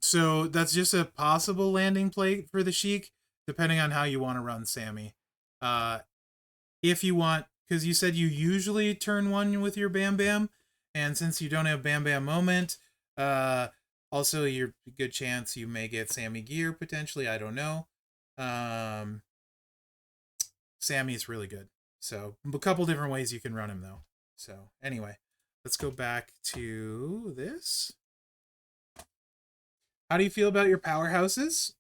So that's just a possible landing plate for the Sheik, depending on how you want to run Sammy. Uh, if you want, because you said you usually turn one with your Bam Bam, and since you don't have Bam Bam moment, uh, also you're a good chance you may get Sammy gear potentially. I don't know. Um, Sammy's really good. So a couple different ways you can run him though. So anyway, let's go back to this. How do you feel about your powerhouses?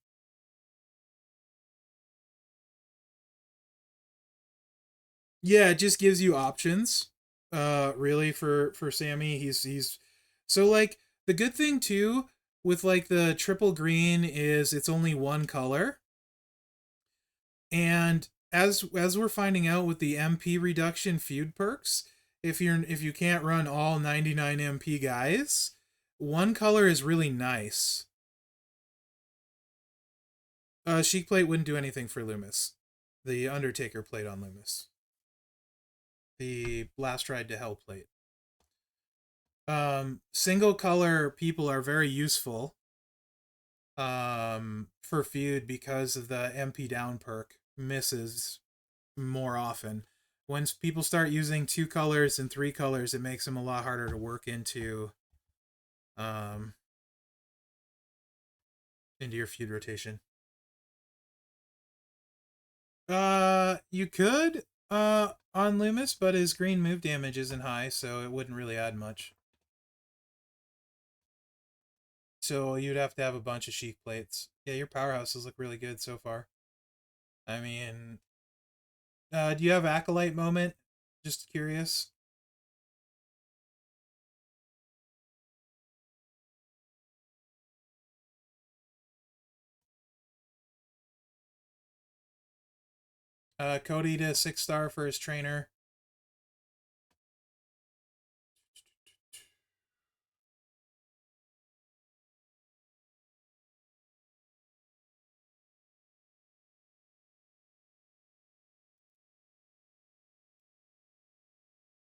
Yeah, it just gives you options. Really for Sammy, he's so like the good thing too with like the triple green is it's only one color. And as we're finding out with the MP reduction feud perks, if you can't run all 99 MP guys, one color is really nice. Sheik plate wouldn't do anything for Loomis. The Undertaker plate on Loomis. The Last Ride to Hell plate. Single color people are very useful for feud because of the MP down perk misses more often. Once people start using two colors and three colors, it makes them a lot harder to work um into your feud rotation. You could on Loomis, but his green move damage isn't high, so it wouldn't really add much. So you'd have to have a bunch of Sheik plates. Yeah, your powerhouses look really good so far. I mean, do you have Acolyte moment? Just curious. Cody to 6-star for his trainer.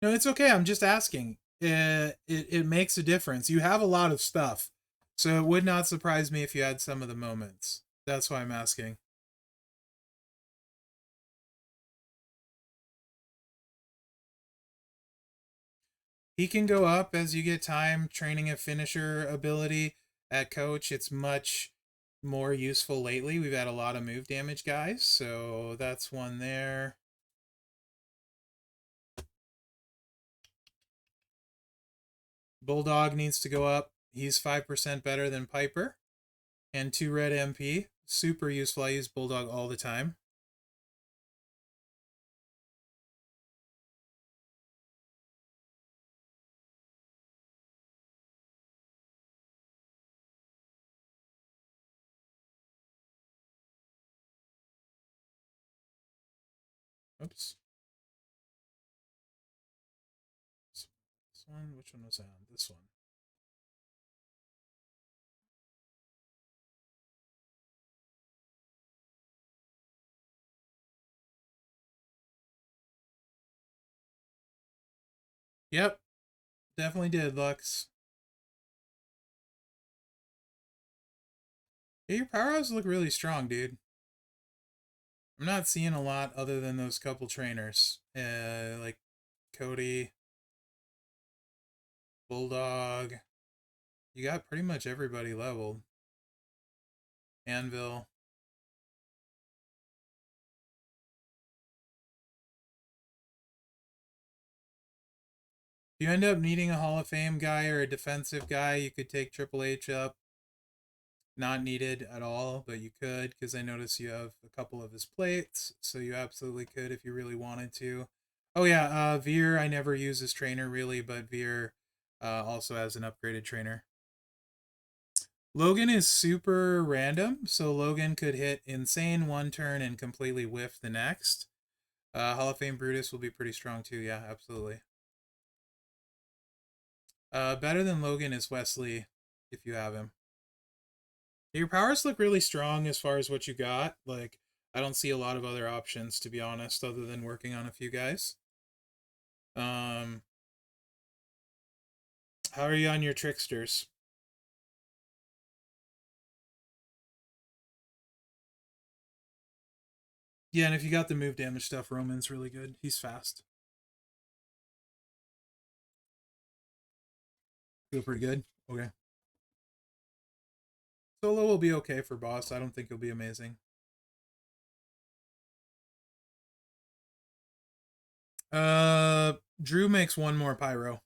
No, it's okay. I'm just asking. it makes a difference. You have a lot of stuff, so it would not surprise me if you had some of the moments. That's why I'm asking. He can go up as you get time training a finisher ability at coach. It's much more useful lately. We've had a lot of move damage guys, so that's one there. Bulldog needs to go up. He's 5% better than Piper. And 2 red MP. Super useful. I use Bulldog all the time. Oops. This one? Which one was that? This one. Yep. Definitely did, Lux. Yeah, your powerhouses look really strong, dude. I'm not seeing a lot other than those couple trainers. Like Cody, Bulldog. You got pretty much everybody leveled. Anvil. If you end up needing a Hall of Fame guy or a defensive guy, you could take Triple H up. Not needed at all, but you could, because I notice you have a couple of his plates, so you absolutely could if you really wanted to. Oh yeah, Veer I never use as trainer really, but Veer also has an upgraded trainer. Logan is super random, so Logan could hit insane one turn and completely whiff the next. Hall of Fame Brutus will be pretty strong too, yeah, absolutely. Better than Logan is Wesley, if you have him. Your powers look really strong as far as what you got. Like, I don't see a lot of other options, to be honest, other than working on a few guys. Um, how are you on your tricksters? Yeah, and if you got the move damage stuff, Roman's really good. He's fast. Feel pretty good. Okay. Solo will be okay for boss. I don't think he'll be amazing. Drew makes one more pyro.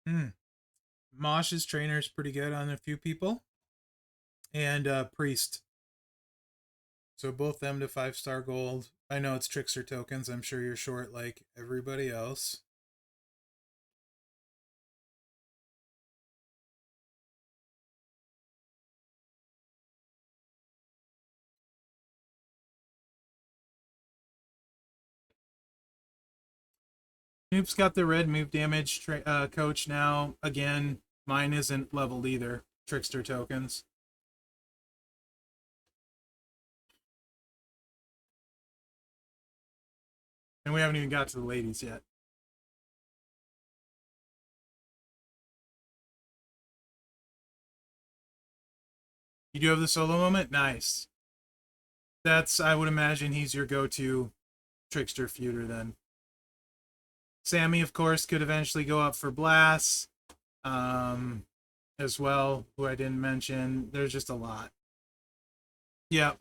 Hmm. Mosh's trainer is pretty good on a few people. And Priest. So both them to 5-star gold. I know it's trickster tokens. I'm sure you're short like everybody else. Snoop's got the red move damage coach now. Again, mine isn't leveled either. Trickster tokens. And we haven't even got to the ladies yet. You do have the solo moment? Nice. That's, I would imagine he's your go-to trickster feuder then. Sammy, of course, could eventually go up for Blast as well, who I didn't mention. There's just a lot. Yeah.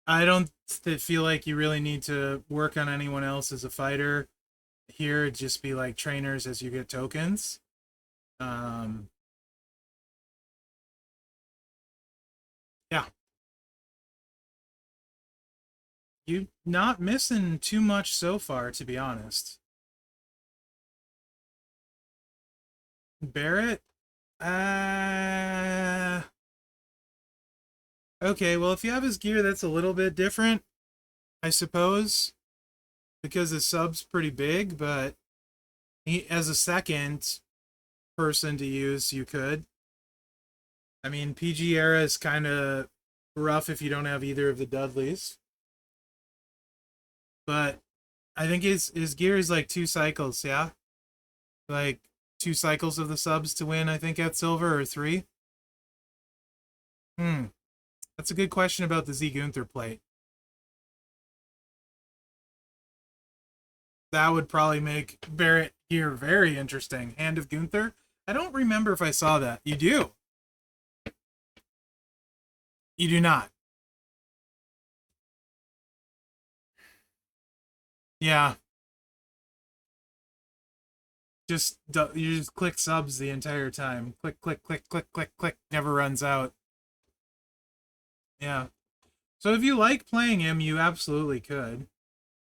I don't feel like you really need to work on anyone else as a fighter here. Just be like trainers as you get tokens. Um, yeah. You not missing too much so far, to be honest. Barrett? Uh okay, well if you have his gear that's a little bit different, I suppose. because his sub's pretty big, but he, as a second person to use, you could. I mean, PG era is kind of rough if you don't have either of the Dudleys. But I think his gear is like 2 cycles, yeah? Like 2 cycles of the subs to win, I think, at silver, or 3. Hmm. That's a good question about the Z Gunther plate. That would probably make Barrett gear very interesting. Hand of Gunther. I don't remember if I saw that. You do? You do not. Yeah. Just you just click subs the entire time. Click, click, click, click, click, click. Never runs out. Yeah. So if you like playing him, you absolutely could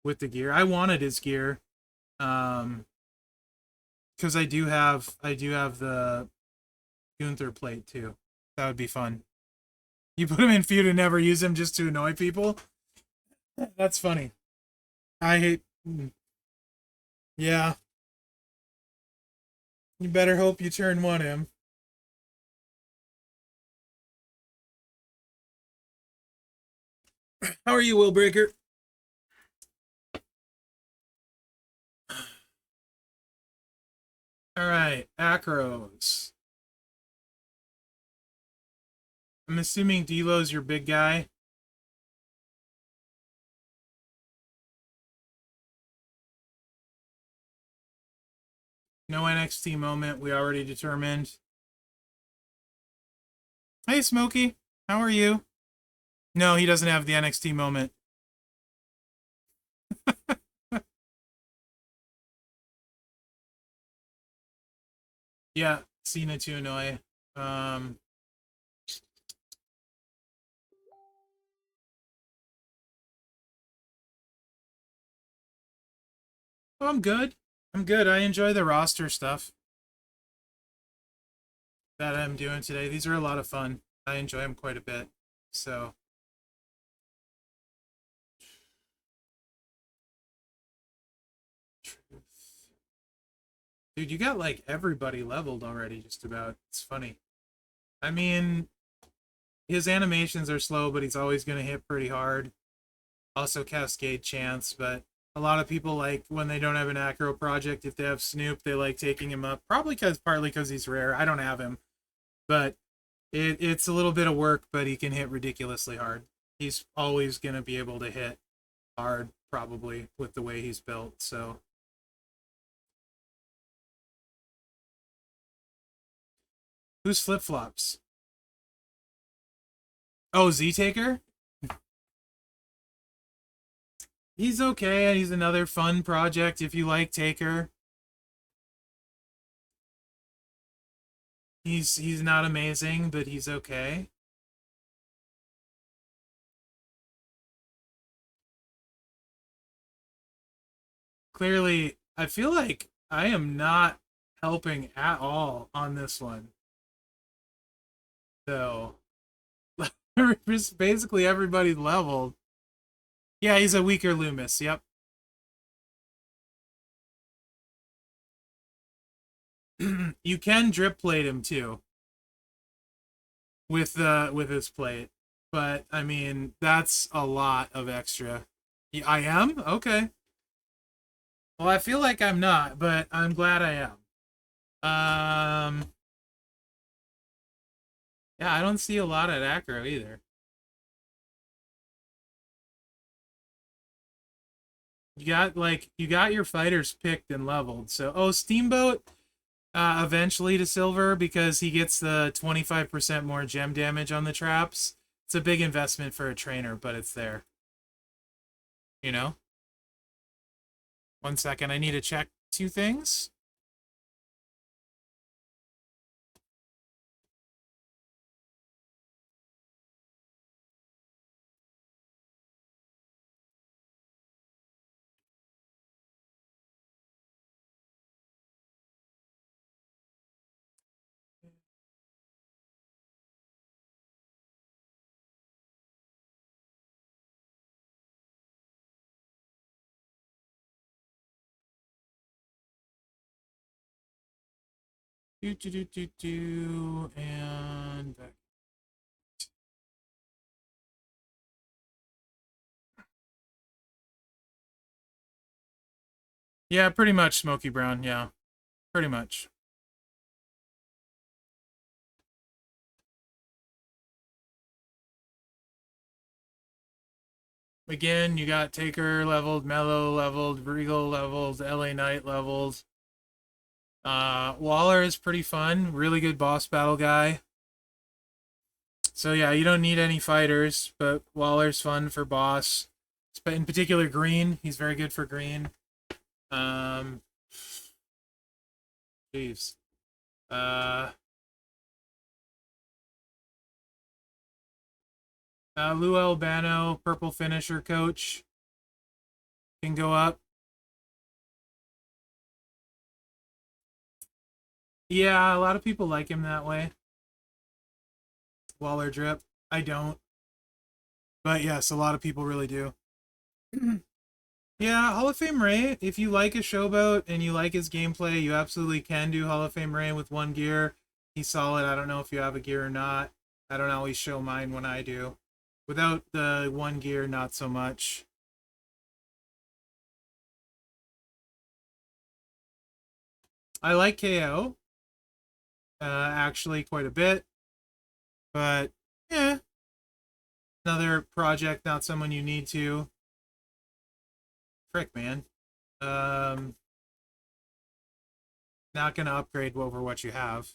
with the gear. I wanted his gear, because I do have the Gunther plate too. That would be fun. You put him in feud and never use him just to annoy people. That's funny. I hate. Yeah. You better hope you turn one him. How are you, Will Breaker? All right, Acros. I'm assuming Delo's your big guy. No NXT moment. We already determined. Hey, Smokey. How are you? No, he doesn't have the NXT moment. Yeah, Cena to annoy. Um, oh, I'm good. I'm good. I enjoy the roster stuff that I'm doing today. These are a lot of fun. I enjoy them quite a bit. So, dude, you got like everybody leveled already, just about. It's funny. I mean, his animations are slow, but he's always going to hit pretty hard. Also, Cascade Chance, but a lot of people like when they don't have an acro project, if they have Snoop, they like taking him up. Probably partly because he's rare. I don't have him, but it's a little bit of work, but he can hit ridiculously hard. He's always going to be able to hit hard, probably, with the way he's built. So, who's Flip Flops? Oh, Z Taker? He's okay. He's another fun project if you like Taker. He's not amazing, but he's okay. Clearly, I feel like I am not helping at all on this one. So, just basically everybody's leveled. Yeah, he's a weaker Loomis. Yep. You can drip plate him too with his plate, but I mean that's a lot of extra. I am okay. Well, I feel like I'm not, but I'm glad I am. Yeah, I don't see a lot at acro either. You got your fighters picked and leveled. So, oh, Steamboat eventually to silver because he gets the 25% more gem damage on the traps. It's a big investment for a trainer, but it's there. You know? 1 second, I need to check 2 things. And back. Yeah, pretty much smoky brown. Yeah, pretty much. Again, you got Taker leveled, Mellow leveled, Regal leveled, LA Knight leveled. Waller is pretty fun. Really good boss battle guy. So yeah, you don't need any fighters, but Waller's fun for boss. But in particular, green. He's very good for green. Um, Jeeves. Lou Albano, purple finisher coach, can go up. Yeah, a lot of people like him that way. Waller drip. I don't. But yes, a lot of people really do. Yeah, Hall of Fame Ray, if you like a showboat and you like his gameplay, you absolutely can do Hall of Fame Ray with one gear. He's solid. I don't know if you have a gear or not. I don't always show mine when I do. Without the one gear, not so much. I like KO, actually quite a bit. But, yeah, another project, not someone you need to. Frick, man. Um, Not going to upgrade over what you have.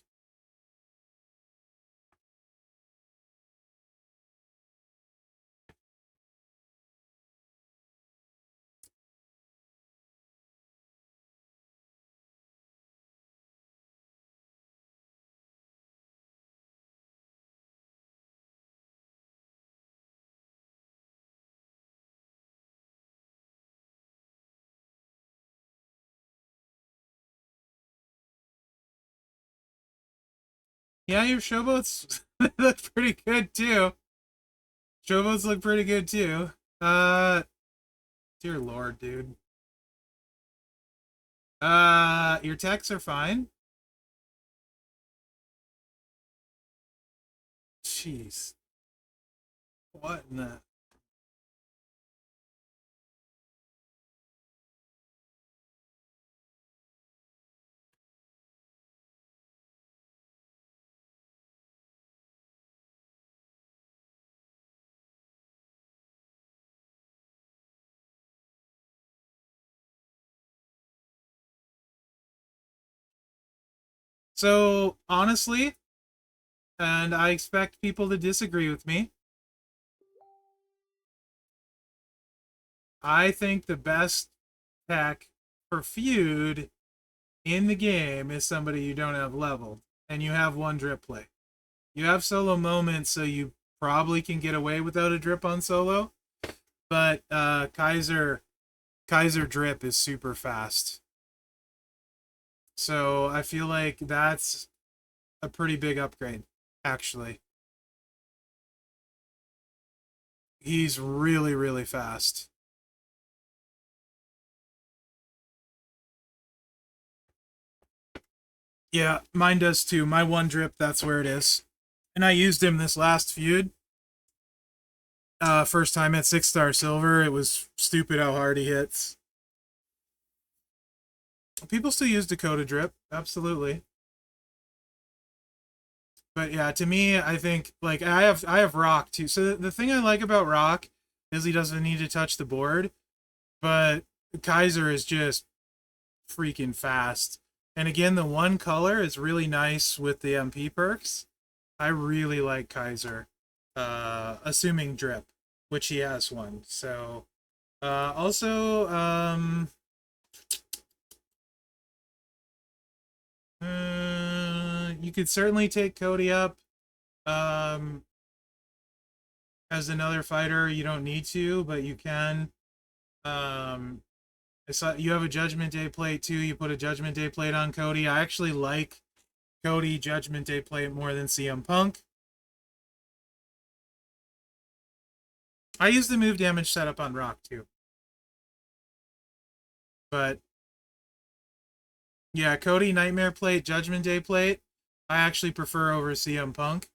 Yeah, your showboats look pretty good too. Showboats look pretty good too. Dear Lord, dude. Your techs are fine. Jeez. What in the... So, honestly, and I expect people to disagree with me, I think the best tech for feud in the game is somebody you don't have leveled, and you have one drip play. You have solo moments, so you probably can get away without a drip on solo. But Kaiser drip is super fast. So I feel like that's a pretty big upgrade, actually. He's really, really fast. Yeah, mine does too. My one drip, that's where it is. And I used him this last feud. First time at 6-star silver. It was stupid how hard he hits. People still use Dakota drip, absolutely. But yeah, to me, I think like I have Rock too. So the thing I like about Rock is he doesn't need to touch the board, but Kaiser is just freaking fast. And again, the one color is really nice with the MP perks. I really like Kaiser, assuming drip, which he has one. So also, you could certainly take Cody up um, as another fighter. You don't need to, but you can. Um, I saw you have a Judgment Day plate too. You put a Judgment Day plate on Cody. I actually like Cody Judgment Day plate more than CM Punk. I use the move damage setup on Rock too. But Yeah, Cody Nightmare plate, Judgment Day plate. I actually prefer over CM Punk.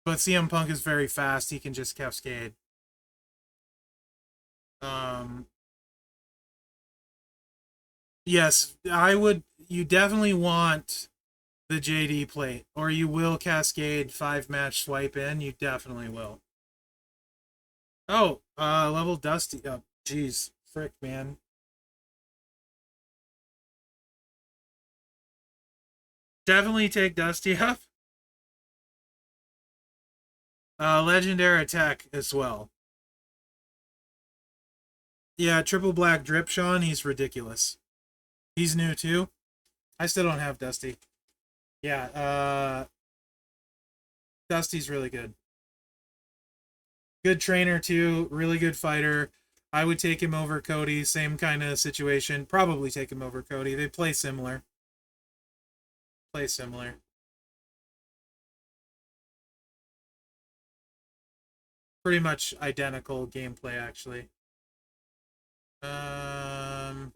But CM Punk is very fast. He can just cascade. Um, yes, I would. You definitely want the JD plate, or you will cascade 5 match swipe in. You definitely will. Oh, level Dusty. Oh, jeez, frick, man. Definitely take Dusty up. Legendary attack as well. Yeah, triple black drip Sean. He's ridiculous. He's new too. I still don't have Dusty. Yeah, Dusty's really good. Good trainer too. Really good fighter. I would take him over Cody. Same kind of situation. Probably take him over Cody. They play similar. Play similar. Pretty much identical gameplay actually. Um,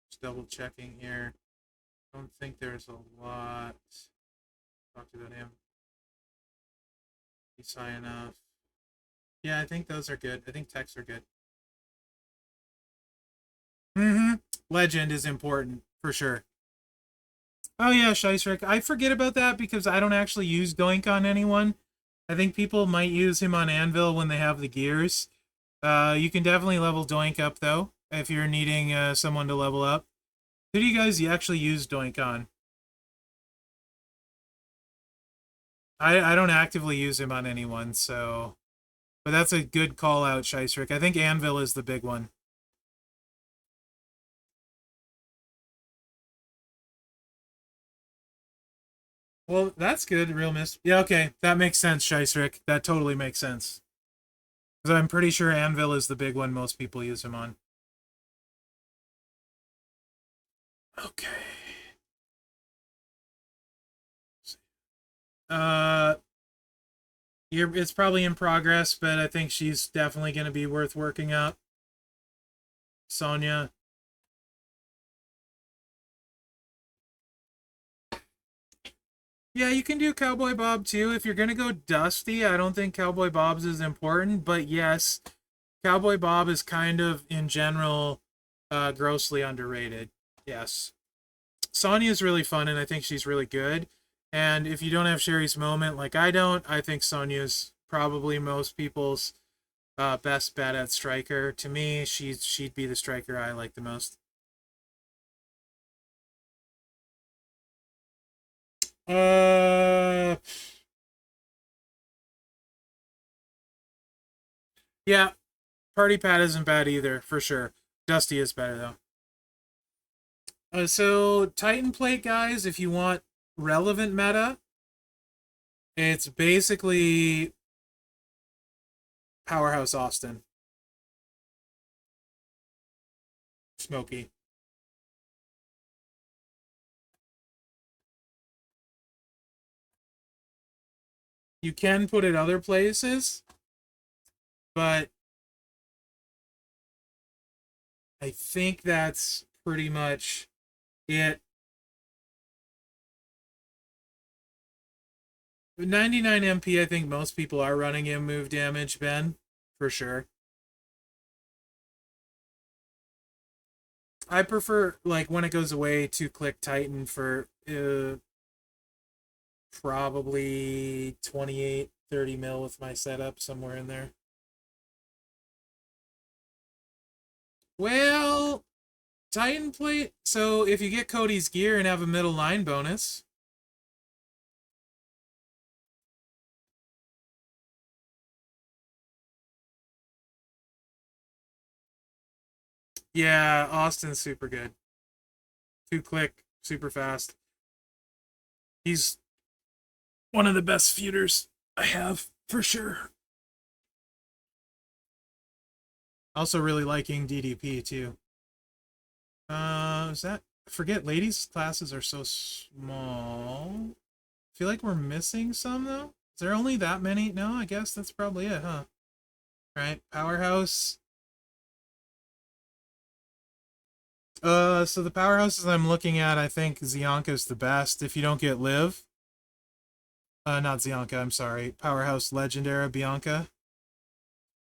just double checking here. I don't think there's a lot. Talked about him. He's high enough. Yeah, I think those are good. I think techs are good. Mm-hmm. Legend is important for sure. Oh yeah, Scheissrick. I forget about that because I don't actually use Doink on anyone. I think people might use him on Anvil when they have the gears. You can definitely level Doink up though if you're needing someone to level up. Who do you guys actually use Doink on? I don't actively use him on anyone, so but that's a good call out, Scheissrick. I think Anvil is the big one. Well, that's good, Real Mist. Yeah, okay. That makes sense, Scheissrick. That totally makes sense. Because I'm pretty sure Anvil is the big one most people use him on. Okay. Uh, it's probably in progress, but I think she's definitely going to be worth working up. Sonya. Yeah, you can do Cowboy Bob too. If you're going to go Dusty, I don't think Cowboy Bob's is important, but yes, Cowboy Bob is kind of, in general, grossly underrated. Yes. Sonya is really fun, and I think she's really good. And if you don't have Sherry's moment like I don't, I think Sonya's probably most people's best bet at striker. To me, she'd be the striker I like the most. Uh, yeah, Party Pat isn't bad either, for sure. Dusty is better though. So Titan plate guys, if you want relevant meta, it's basically Powerhouse Austin, Smokey. You can put it other places, but I think that's pretty much it. 99 MP, I think most people are running him move damage, Ben, for sure. I prefer, like, when it goes away to click Titan for probably 28, 30 mil with my setup, somewhere in there. Well, Titan plate, so if you get Cody's gear and have a middle line bonus, yeah, Austin's super good. 2 click, super fast. He's one of the best feuders I have, for sure. Also really liking DDP, too. Is that... I forget, ladies' classes are so small. I feel like we're missing some, though. Is there only that many? No, I guess that's probably it, huh? Right, powerhouse. So the powerhouses I'm looking at, I think Zianka's the best. If you don't get Liv, not Zianka, I'm sorry. Powerhouse Legendary Bianca,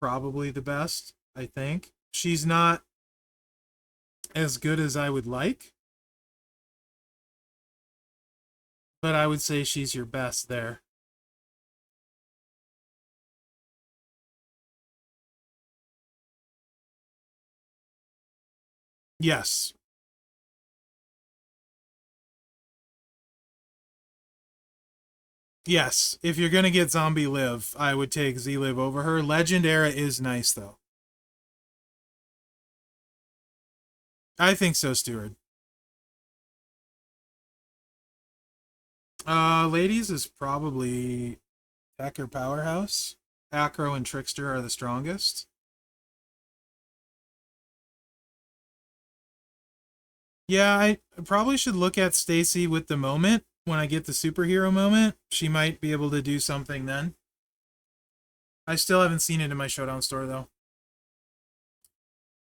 probably the best. I think she's not as good as I would like, but I would say she's your best there. Yes. Yes. If you're gonna get Zombie Liv, I would take Z Liv over her. Legend Era is nice though. I think so, Stewart. Ladies is probably Tech or Powerhouse. Acro and Trickster are the strongest. Yeah, I probably should look at Stacy with the moment. When I get the superhero moment, she might be able to do something then. I still haven't seen it in my Showdown store, though.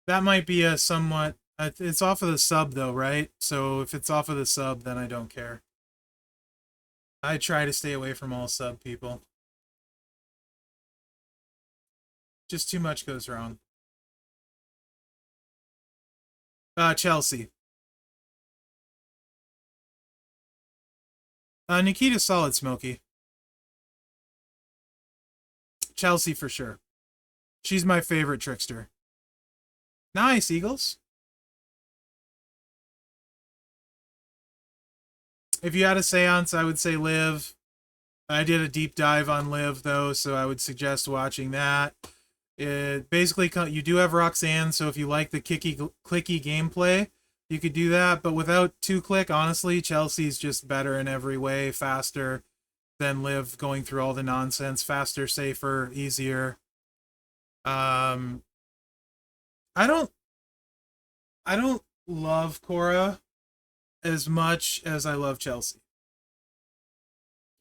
That might be a somewhat... It's off of the sub, though, right? So if it's off of the sub, then I don't care. I try to stay away from all sub people. Just too much goes wrong. Chelsea. Nikita's solid, Smokey. Chelsea for sure. She's my favorite trickster. Nice, Eagles. If you had a seance, I would say Liv. I did a deep dive on Liv, though, so I would suggest watching that. It basically, you do have Roxanne, so if you like the clicky gameplay, you could do that. But without 2-click, honestly, Chelsea's just better in every way, faster than Liv, going through all the nonsense, faster, safer, easier. I don't love Cora as much as I love Chelsea.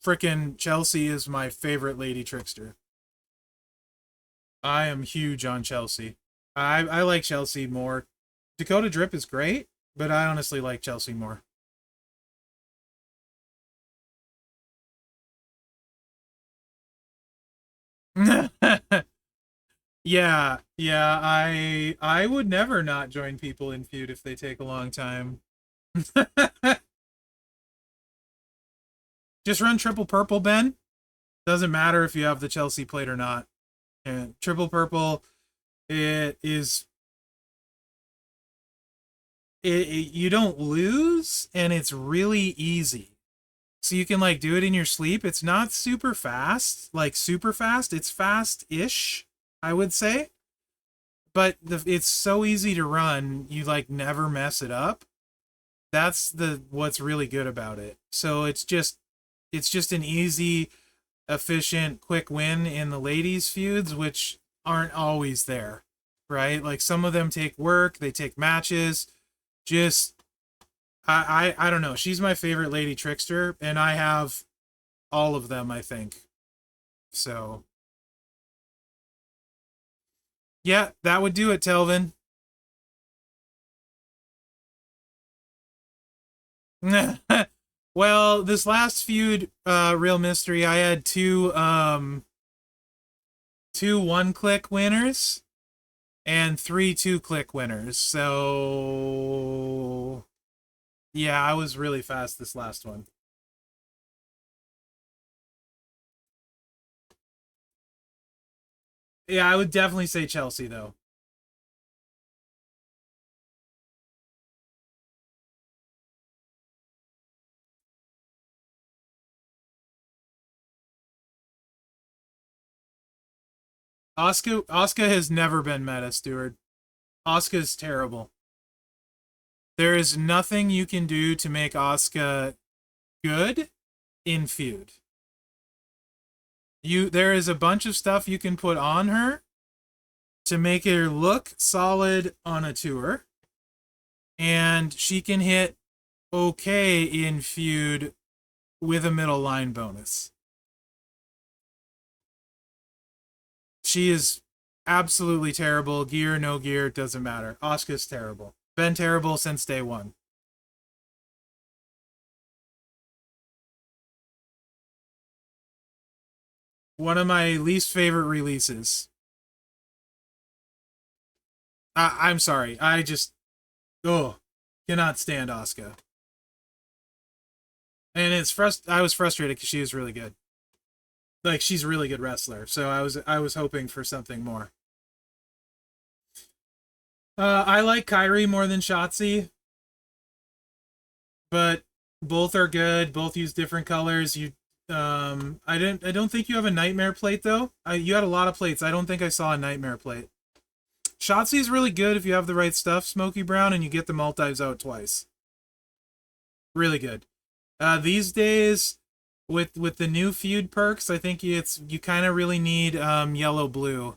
Frickin' Chelsea is my favorite lady trickster. I am huge on Chelsea. I like Chelsea more. Dakota Drip is great, but I honestly like Chelsea more. Yeah, yeah, I would never not join people in feud if they take a long time. Just run triple purple, Ben. Doesn't matter if you have the Chelsea plate or not. And triple purple, it is you don't lose, and it's really easy. So you can like do it in your sleep. It's not super fast, like super fast. It's fast-ish, I would say. But it's so easy to run, you like never mess it up. That's what's really good about it. So it's just an easy, efficient, quick win in the ladies feuds, which aren't always there, right? Like some of them take work, they take matches. Just I don't know. She's my favorite lady trickster, and I have all of them, I think. So yeah, that would do it, Telvin. Well, this last feud, Real Mystery, I had two 1-click winners and 3 2-click winners. So yeah, I was really fast this last one. Yeah, I would definitely say Chelsea though. Oscar has never been meta, Stewart. Oscar's terrible. There is nothing you can do to make Oscar good in feud. There is a bunch of stuff you can put on her to make her look solid on a tour, and she can hit okay in feud with a middle line bonus. She is absolutely terrible. Gear, no gear, doesn't matter. Asuka's terrible. Been terrible since day one. One of my least favorite releases. I'm sorry. I just, oh, cannot stand Asuka. And I was frustrated because she was really good. Like, she's a really good wrestler. So I was hoping for something more. I like Kyrie more than Shotzi, but both are good. Both use different colors. I don't think you have a nightmare plate though. You had a lot of plates. I don't think I saw a nightmare plate. Shotzi is really good if you have the right stuff, Smoky Brown, and you get the multis out twice. Really good. These days, with the new feud perks, I think you kind of really need yellow blue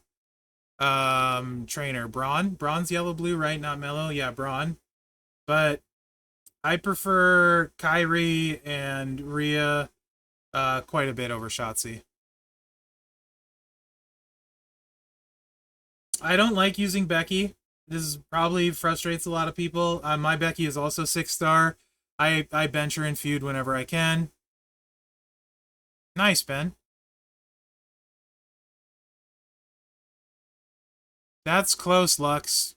trainer. Braun's yellow blue, right? Not mellow. Yeah, Braun. But I prefer Kyrie and Rhea quite a bit over Shotzi. I don't like using Becky. This is probably frustrates a lot of people. My Becky is also 6-star. I bench her in feud whenever I can. Nice, Ben. That's close, Lux.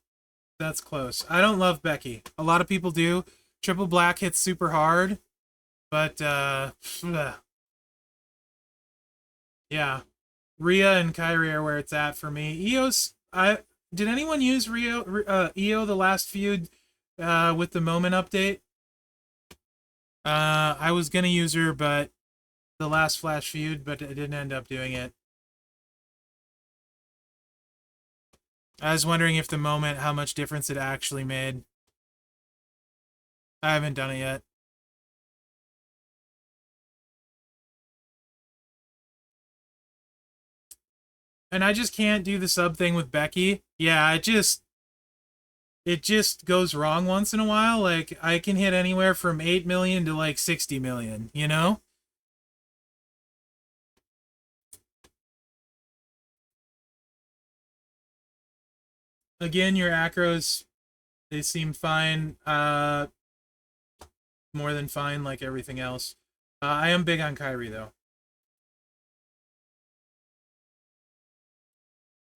That's close. I don't love Becky. A lot of people do. Triple Black hits super hard, but yeah. Rhea and Kyrie are where it's at for me. Eos, I did anyone use EO the last feud with the moment update? I was gonna use her, but the last Flash feud, but I didn't end up doing it. I was wondering if the moment, how much difference it actually made. I haven't done it yet. And I just can't do the sub thing with Becky. Yeah, it just goes wrong once in a while. Like, I can hit anywhere from 8 million to like 60 million, you know? Again, your acros, they seem fine. More than fine, like everything else. I am big on Kyrie, though.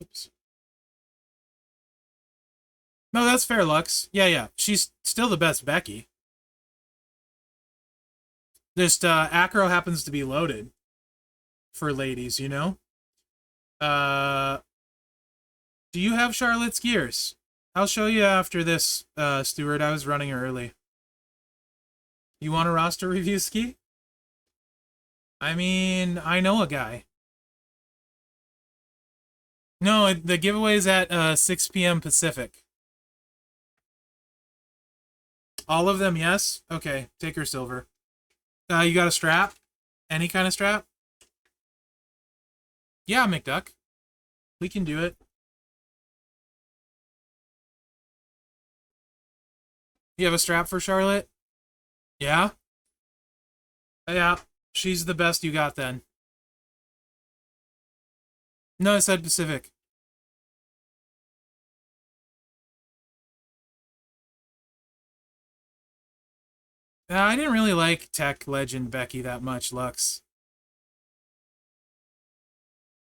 Oops. No, that's fair, Lux. Yeah, yeah. She's still the best Becky. Just, acro happens to be loaded for ladies, you know? Uh, do you have Charlotte's gears? I'll show you after this, Stuart. I was running early. You want a roster review, Ski? I mean, I know a guy. No, the giveaway's at 6 p.m. Pacific. All of them, yes? Okay, take her silver. You got a strap? Any kind of strap? Yeah, McDuck. We can do it. You have a strap for Charlotte? Yeah? Yeah. She's the best you got then. No, I said Pacific. I didn't really like Tech Legend Becky that much, Lux.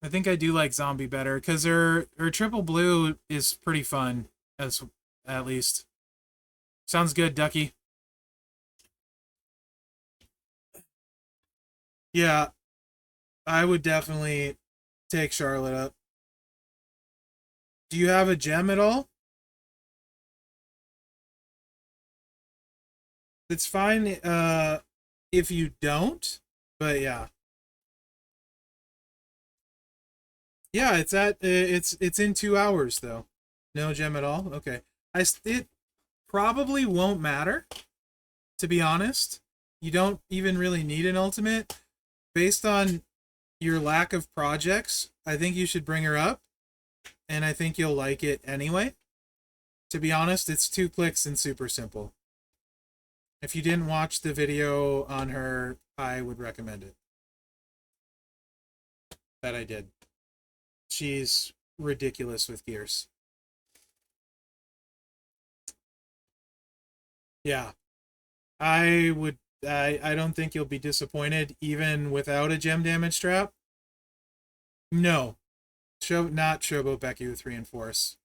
I think I do like Zombie better, because her triple blue is pretty fun, as at least. Sounds good, Ducky. Yeah, I would definitely take Charlotte up. Do you have a gem at all? It's fine if you don't, but yeah. Yeah, it's in 2 hours though. No gem at all. Okay. It probably won't matter, to be honest. You don't even really need an ultimate based on your lack of projects. I think you should bring her up, and I think you'll like it anyway. To be honest, it's 2 clicks and super simple. If you didn't watch the video on her, I would recommend it. That I did. She's ridiculous with gears. Yeah. I would I don't think you'll be disappointed even without a gem damage trap. No. Not Showboat Becky with reinforce.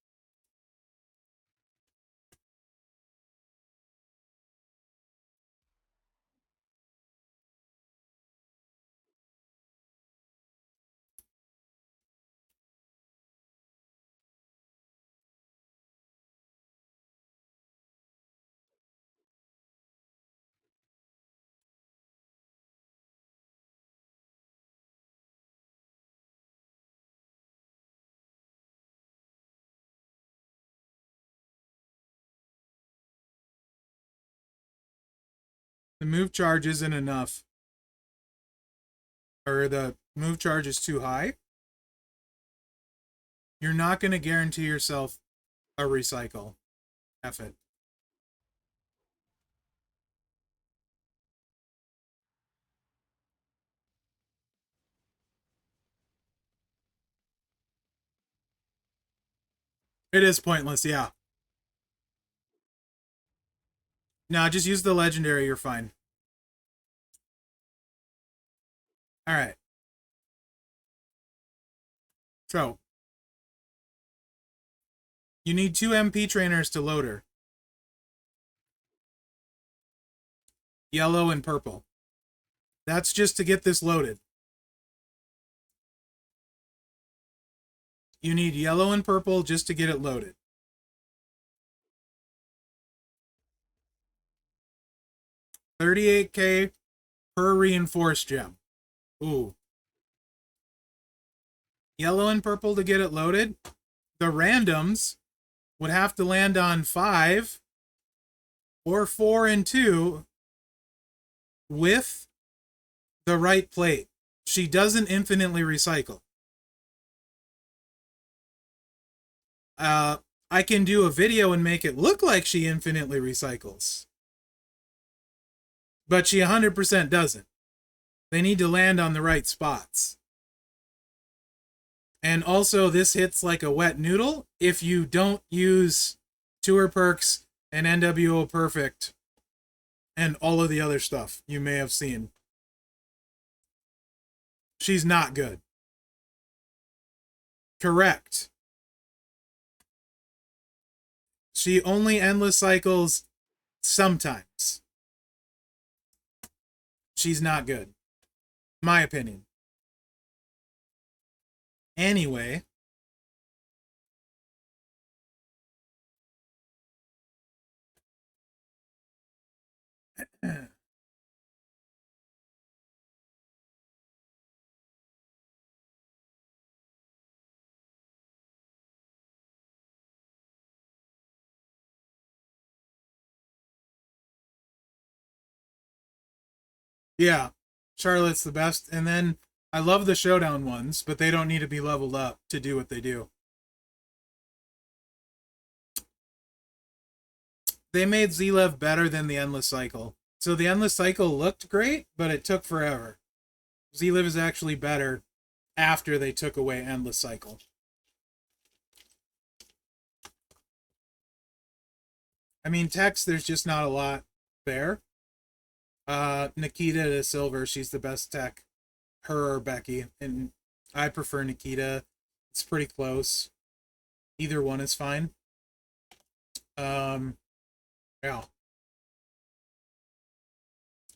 The move charge isn't enough. Or the move charge is too high. You're not going to guarantee yourself a recycle. F it. It is pointless, yeah. No, just use the legendary, you're fine. Alright. So, you need 2 MP trainers to load her. Yellow and purple. That's just to get this loaded. You need yellow and purple just to get it loaded. $38K per reinforced gem. Ooh. Yellow and purple to get it loaded. The randoms would have to land on 5 or 4 and 2 with the right plate. She doesn't infinitely recycle. I can do a video and make it look like she infinitely recycles. But she 100% doesn't. They need to land on the right spots. And also, this hits like a wet noodle if you don't use Tour Perks and NWO Perfect and all of the other stuff you may have seen. She's not good. Correct. She only endless cycles sometimes. She's not good. My opinion. Anyway. Yeah, Charlotte's the best. And then I love the showdown ones, but they don't need to be leveled up to do what they do. They made Zlev better than the Endless Cycle. So the Endless Cycle looked great, but it took forever. Zlev is actually better after they took away Endless Cycle. I mean, Tex, there's just not a lot there. Nikita to Silver, she's the best tech. Her or Becky. And I prefer Nikita. It's pretty close. Either one is fine. Yeah.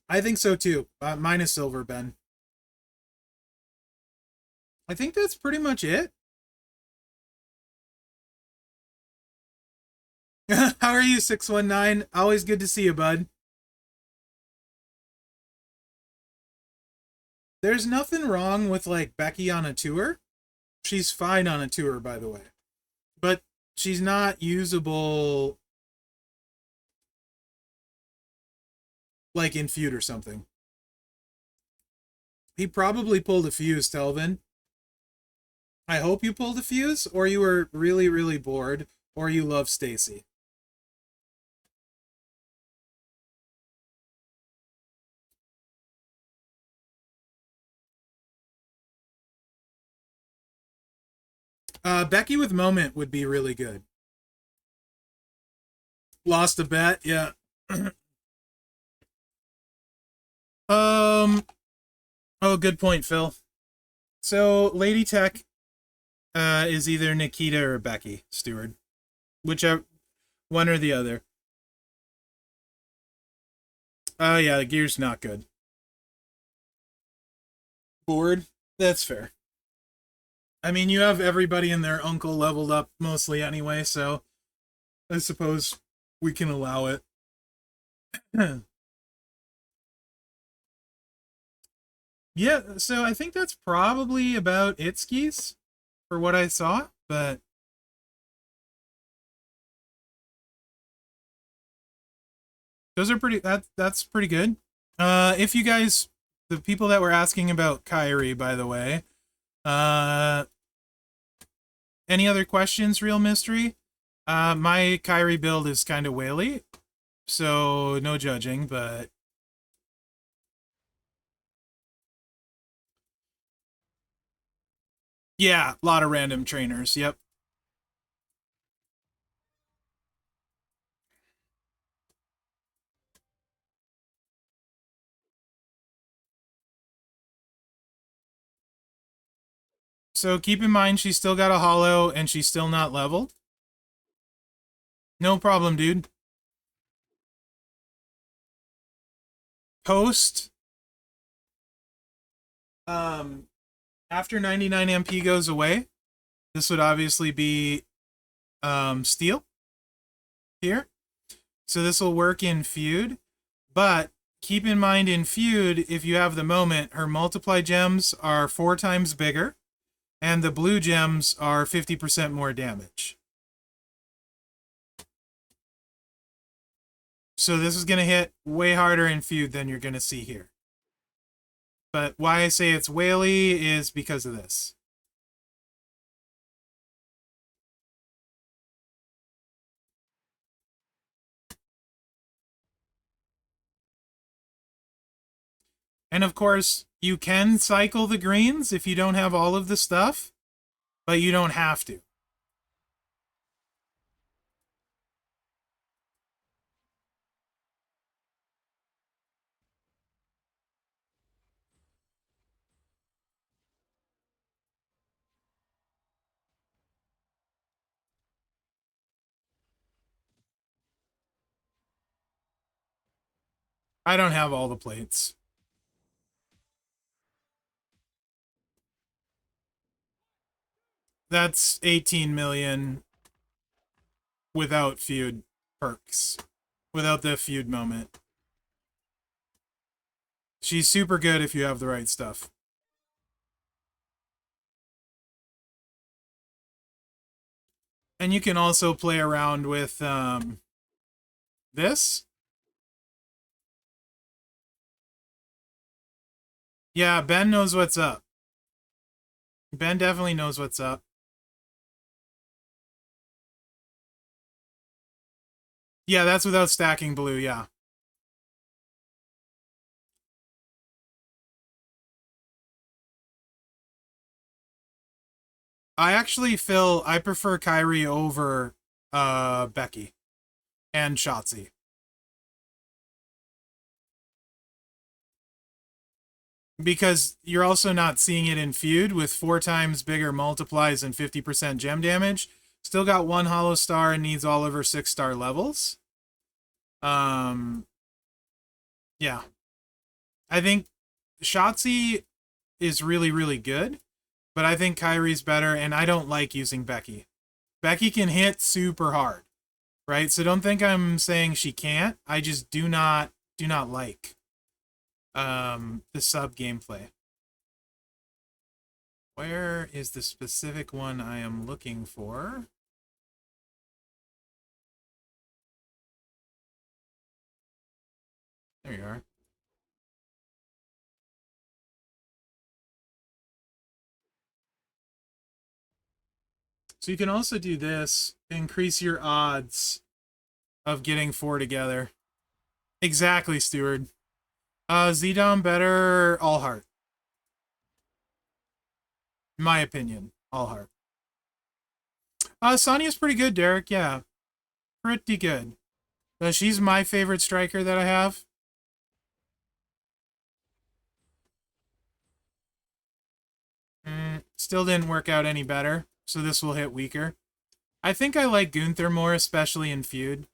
I think so too. Mine is Silver, Ben. I think that's pretty much it. How are you, 619? Always good to see you, bud. There's nothing wrong with, like, Becky on a tour. She's fine on a tour, by the way. But she's not usable, like, in feud or something. He probably pulled a fuse, Telvin. I hope you pulled a fuse, or you were really, really bored, or you love Stacy. Becky with Moment would be really good. Lost a bet, yeah. um. Oh, good point, Phil. So Lady Tech is either Nikita or Becky Stewart, whichever one or the other. Oh yeah, the gear's not good. Bored. That's fair. I mean, you have everybody and their uncle leveled up mostly anyway, so I suppose we can allow it. Yeah, so I think that's probably about it, skis, for what I saw, but those are pretty that's pretty good. If you guys, the people that were asking about Kyrie, by the way, uh any other questions, Real Mystery? My Kyrie build is kind of whaley, so no judging, but yeah, a lot of random trainers. Yep. So keep in mind she's still got a hollow and she's still not leveled. No problem, dude. Post um after 99 MP goes away, this would obviously be steel here. So this will work in feud, but keep in mind in feud, if you have the moment, her multiply gems are 4 times bigger and the blue gems are 50% more damage. So this is going to hit way harder in feud than you're going to see here. But why I say it's whaley is because of this. And of course, you can cycle the greens if you don't have all of the stuff, but you don't have to. I don't have all the plates. That's 18 million without feud perks, without the feud moment. She's super good if you have the right stuff. And you can also play around with this. Yeah, Ben knows what's up. Ben definitely knows what's up. Yeah, that's without stacking blue, yeah. I actually, Phil, I prefer Kyrie over Becky and Shotzi. Because you're also not seeing it in feud with 4 times bigger multiplies and 50% gem damage. Still got 1 hollow star and needs all of her 6-star levels. Yeah. I think Shotzi is really, really good, but I think Kyrie's better, and I don't like using Becky. Becky can hit super hard, right? So don't think I'm saying she can't. I just do not like the sub gameplay. Where is the specific one I am looking for? There you are. So you can also do this, increase your odds of getting 4 together. Exactly, Steward. Z-Dom better all heart. In my opinion, all heart. Sonya's pretty good, Derek. Yeah, pretty good. She's my favorite striker that I have. Still didn't work out any better, so this will hit weaker. I think I like Gunther more, especially in Feud.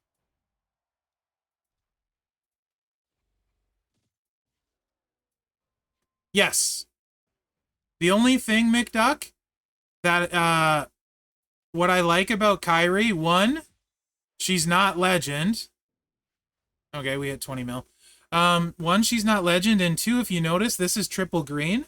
Yes. The only thing, McDuck, that what I like about Kyrie, one, she's not legend. Okay, we hit 20 mil. One, she's not legend, and two, if you notice, this is triple green,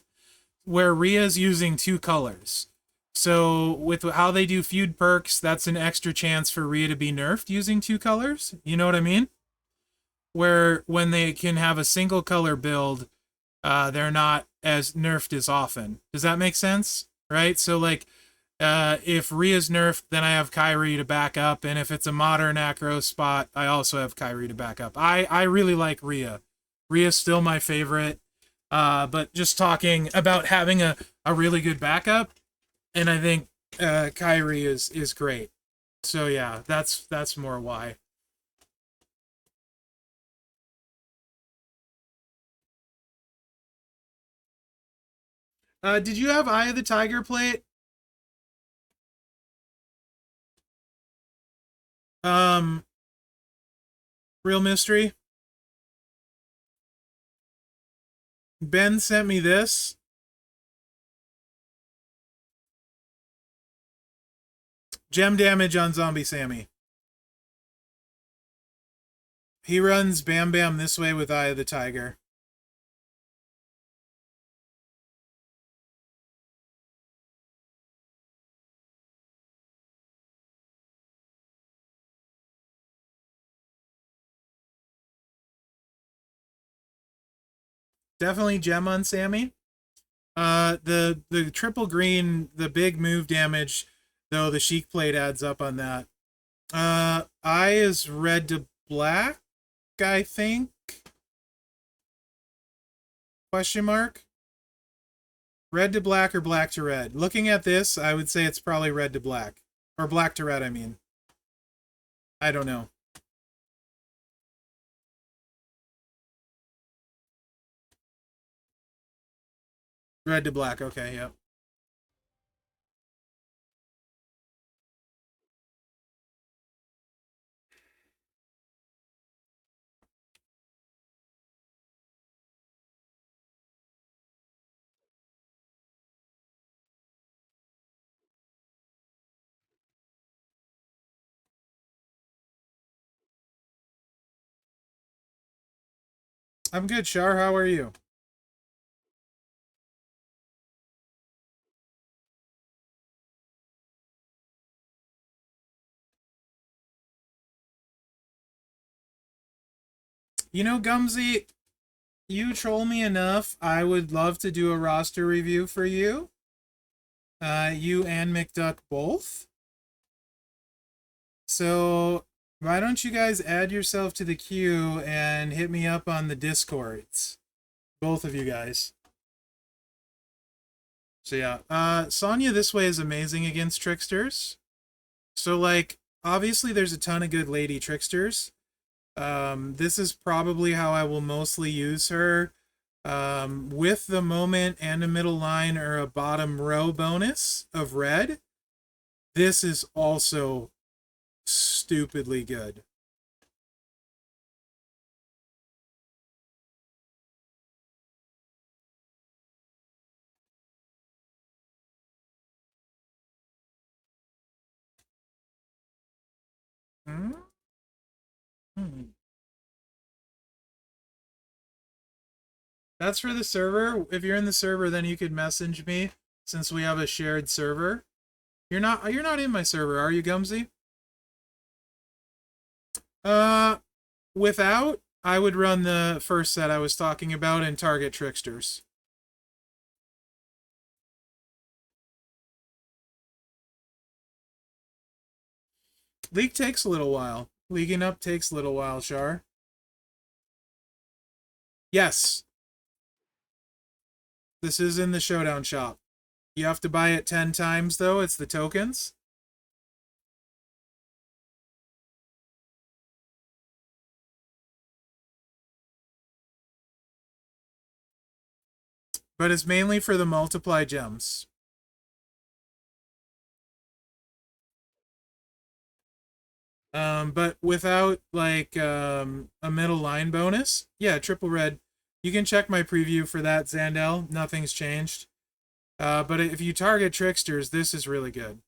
where Rhea's using two colors. So with how they do feud perks, that's an extra chance for Rhea to be nerfed using two colors. You know what I mean? Where when they can have a single color build, they're not as nerfed as often. Does that make sense? Right? So like if Rhea's nerfed, then I have Kyrie to back up, and if it's a modern acro spot, I also have Kyrie to back up. I really like Rhea. Rhea's still my favorite. But just talking about having a really good backup, and I think Kyrie is great. So yeah, that's more why. Did you have Eye of the Tiger plate? Um, Real mystery. Ben sent me this. Gem damage on Zombie Sammy. He runs Bam Bam this way with Eye of the Tiger. Definitely Gem on Sammy. The triple green, the big move damage, though the Sheik plate adds up on that. Eye is red to black, I think. Question mark. Red to black or black to red? Looking at this, I would say it's probably red to black. Or black to red, I mean. I don't know. Red to black, okay, yep. I'm good, Shar. How are you? You know, Gumsy, you troll me enough. I would love to do a roster review for you. You and McDuck both. So why don't you guys add yourself to the queue and hit me up on the Discords? Both of you guys. So yeah, Sonya this way is amazing against tricksters. So like, obviously there's a ton of good lady tricksters. This is probably how I will mostly use her. With the moment and a middle line or a bottom row bonus of red, this is also stupidly good. Hmm? Hmm. That's for the server. If you're in the server, then you could message me since we have a shared server. You're not in my server, are you, Gumsy? Uh Without, I would run the first set I was talking about and target tricksters. League takes a little while. Leaguing up takes a little while, Char. Yes, this is in the showdown shop. You have to buy it 10 times though, it's the tokens. but it's mainly for the multiply gems. But without like a middle line bonus, yeah, triple red. You can check my preview for that, Zandel. Nothing's changed. But if you target tricksters, this is really good.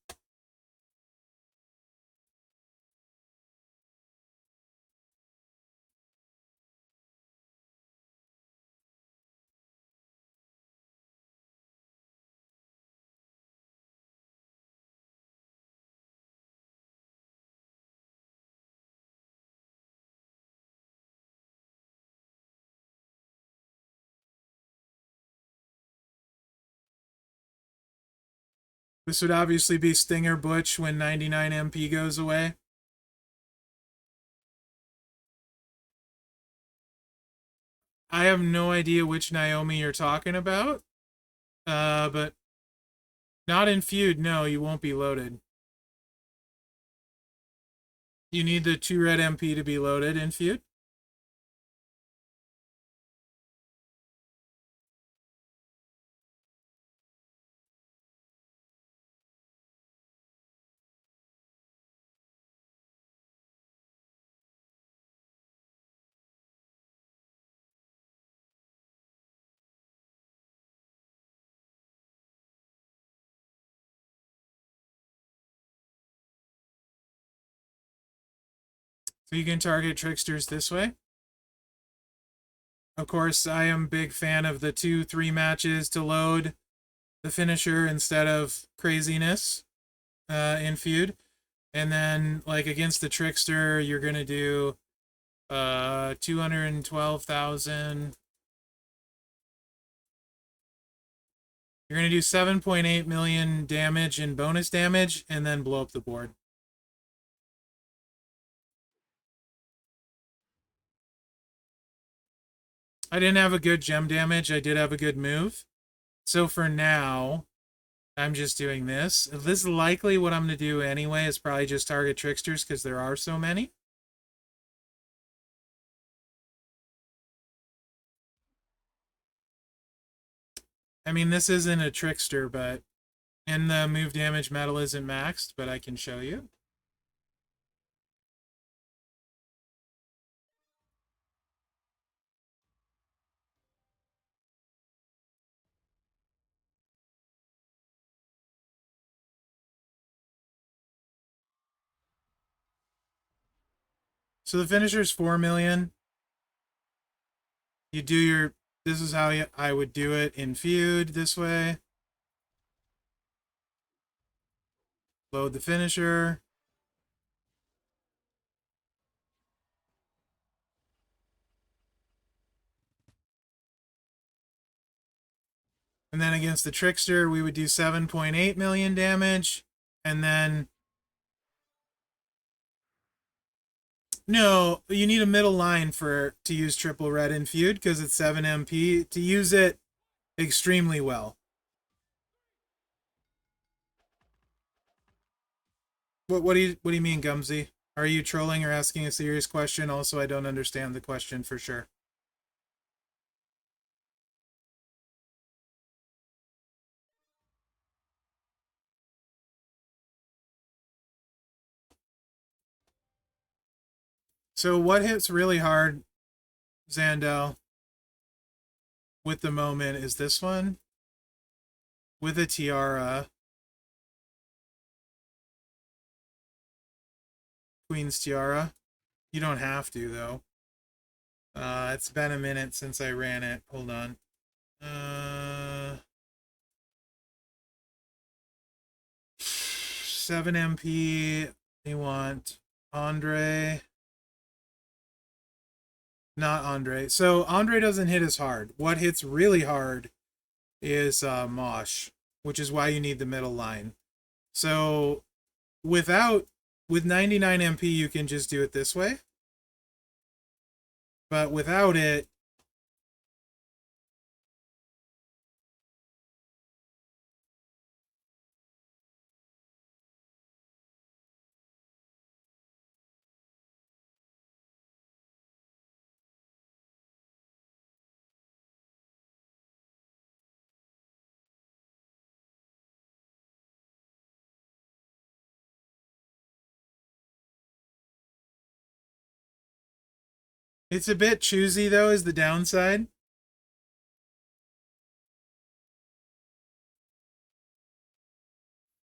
This would obviously be Stinger Butch when 99 MP goes away. I have no idea which Naomi you're talking about. But not in feud. No, you won't be loaded. You need the 2 red MP to be loaded in feud. So you can target tricksters this way. Of course, I am a big fan of the 2-3 matches to load the finisher instead of craziness in feud. And then, like, against the trickster, you're going to do 212,000. You're going to do 7.8 million damage in bonus damage and then blow up the board. I didn't have a good gem damage. I did have a good move. So for now, I'm just doing this. This is likely what I'm going to do anyway. Is probably just target tricksters because there are so many. I mean, this isn't a trickster, but... And the move damage metal isn't maxed, but I can show you. So the finisher's 4 million. You do your... This is how I would do it in feud this way. Load the finisher. And then against the trickster, we would do 7.8 million damage. And then... No, you need a middle line to use triple red in feud because it's 7 MP to use it extremely well. What do you mean, Gumsy? Are you trolling or asking a serious question? Also, I don't understand the question for sure. So what hits really hard, Zandel, with the moment is this one. With a tiara. Queen's tiara. You don't have to, though. It's been a minute since I ran it. Hold on. 7 MP. You want Andre. Not Andre. So Andre doesn't hit as hard. What hits really hard is Mosh, which is why you need the middle line. So with 99 MP, you can just do it this way. But without it, It's a bit choosy though, is the downside.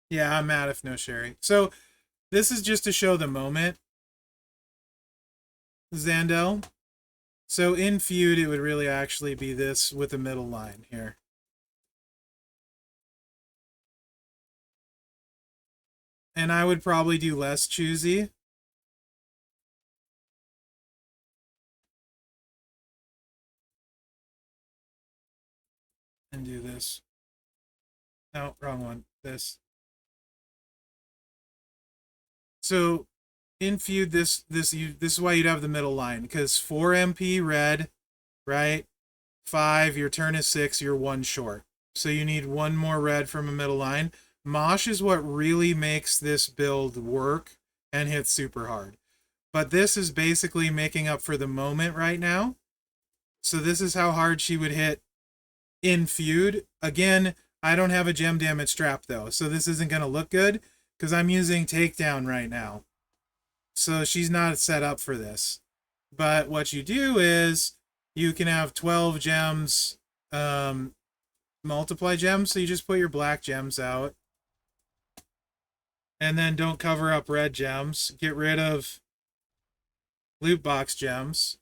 Yeah, I'm mad if no sherry. So this is just to show the moment, Zandel. So in feud, it would really actually be this with the middle line here. And I would probably do less choosy. And do this. No, wrong one. This. So in feud, this is why you'd have the middle line, because 4 MP red, right? 5, your turn is 6, you're 1 short. So you need 1 more red from a middle line. Mosh is what really makes this build work and hit super hard. But this is basically making up for the moment right now. So this is how hard she would hit in feud. Again, I don't have a gem damage strap though, so this isn't going to look good because I'm using takedown right now. So she's not set up for this. But what you do is you can have 12 gems, multiply gems. So you just put your black gems out. And then don't cover up red gems. Get rid of loot box gems.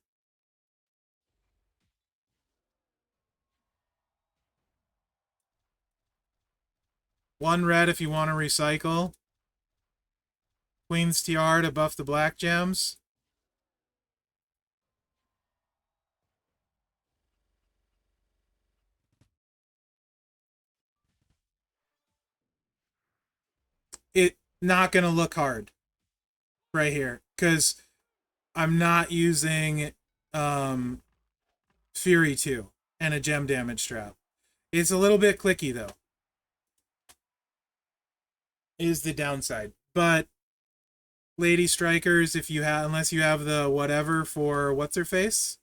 One red if you want to recycle. Queen's Tiara to buff the black gems. It not going to look hard right here because I'm not using Fury 2 and a gem damage strap. It's a little bit clicky though, is the downside. But Lady Strikers, if you have, unless you have the whatever for what's her face,